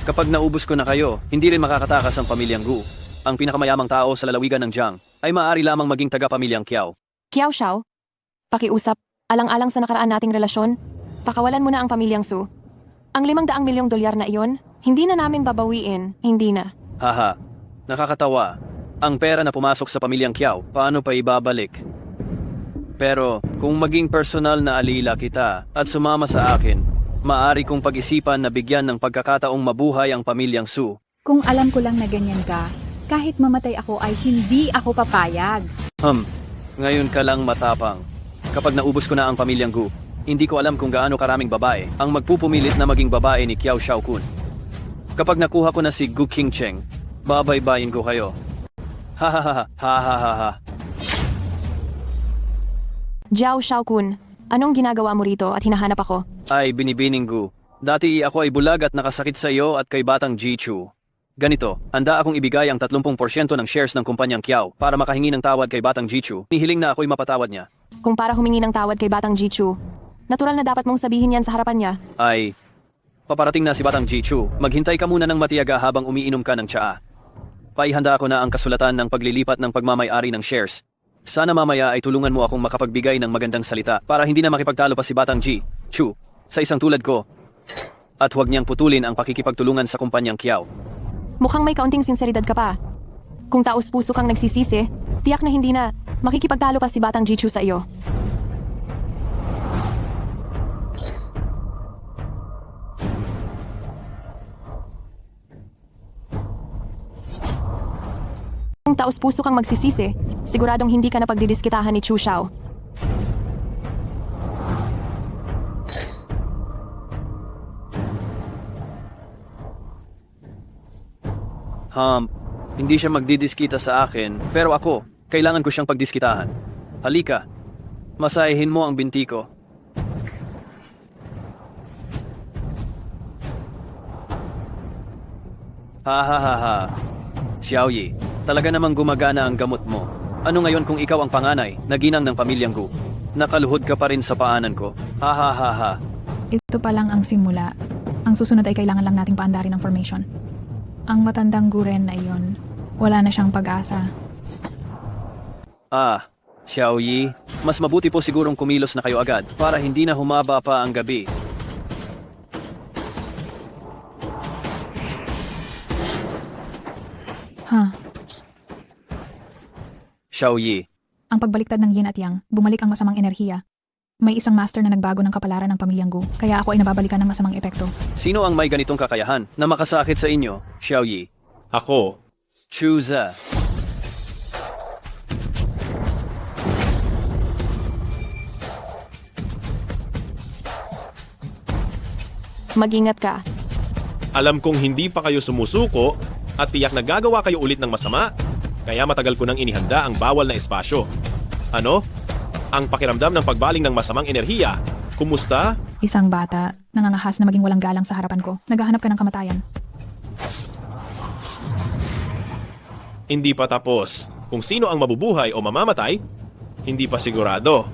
Kapag naubos ko na kayo, hindi rin makakatakas ang pamilyang Gu. Ang pinakamayamang tao sa lalawigan ng Jiang ay maaari lamang maging taga-pamilyang Kiao. Kiao Xiao, pakiusap, alang-alang sa nakaraan nating relasyon, pakawalan mo na ang pamilyang Su. Ang 500 milyong dolyar na iyon, hindi na namin babawiin, hindi na. Haha, nakakatawa. Ang pera na pumasok sa pamilyang Kiao, paano pa ibabalik? Pero kung maging personal na alila kita at sumama sa akin, maaari kong pag-isipan na bigyan ng pagkakataong mabuhay ang pamilyang Su. Kung alam ko lang na ganyan ka, kahit mamatay ako ay hindi ako papayag. Ngayon ka lang matapang. Kapag naubos ko na ang pamilyang Gu, Hindi ko alam kung gaano karaming babae ang magpupumilit na maging babae ni Kiao Xiaokun. Kapag nakuha ko na si Gu Qingcheng, babaybayin ko kayo. Ha ha ha ha ha ha ha. Jiao Xiaokun, anong ginagawa mo rito at hinahanap ako? Ay, binibining Gu. Dati ako ay bulag at nakasakit sa iyo at kay Batang Jichu. Ganito, handa akong ibigay ang 30% ng shares ng kumpanyang Kiao para makahingi ng tawad kay Batang Jichu. Nihiling na ako'y mapatawad niya. Kung para humingi ng tawad kay Batang Jichu, natural na dapat mong sabihin yan sa harapan niya. Ay, paparating na si Batang Jichu. Maghintay ka muna ng matiyaga habang umiinom ka ng tsaa. Paihanda ako na ang kasulatan ng paglilipat ng pagmamay-ari ng shares. Sana mamaya ay tulungan mo akong makapagbigay ng magandang salita para hindi na makipagtalo pa si Batang Jichu sa isang tulad ko. At huwag niyang putulin ang pakikipagtulungan sa kumpanyang Kiao. Mukhang may kaunting sinseridad ka pa. Kung taos-puso kang nagsisisi, tiyak na hindi na makikipagtalo pa si Batang Jichu sa iyo. Kung taos-puso kang magsisisi, siguradong hindi ka na pagdidiskitahan ni Chu Xiao. Hindi siya magdidiskita sa akin, pero ako, kailangan ko siyang pagdiskitahan. Halika, masayahin mo ang binti ko. Ha ha ha ha. Xiaoyi, talaga namang gumagana ang gamot mo. Ano ngayon kung ikaw ang panganay, na ginang ng pamilyang Gu? Nakaluhod ka pa rin sa paanan ko. Ha ha ha ha. Ito pa lang ang simula. Ang susunod ay kailangan lang nating paandarin ng formation. Ang matandang Guren na iyon, wala na siyang pag-asa. Xiaoyi, mas mabuti po sigurong kumilos na kayo agad para hindi na humaba pa ang gabi. Xiaoyi, Ang pagbaliktad ng yin at yang, bumalik ang masamang enerhiya. May isang master na nagbago ng kapalaran ng pamilyang Gu, kaya ako ay nababalikan ng masamang epekto. sino ang may ganitong kakayahan na makasakit sa inyo, Xiaoyi? Ako. Chuza. Mag-ingat ka. Alam kong hindi pa kayo sumusuko at tiyak na gagawa kayo ulit ng masama. Kaya matagal ko nang inihanda ang bawal na espasyo. Ano? Ang pakiramdam ng pagbaling ng masamang enerhiya. Kumusta? Isang bata, nangangahas na maging walang galang sa harapan ko. Naghahanap ka ng kamatayan. Hindi pa tapos. Kung sino ang mabubuhay o mamamatay, hindi pa sigurado.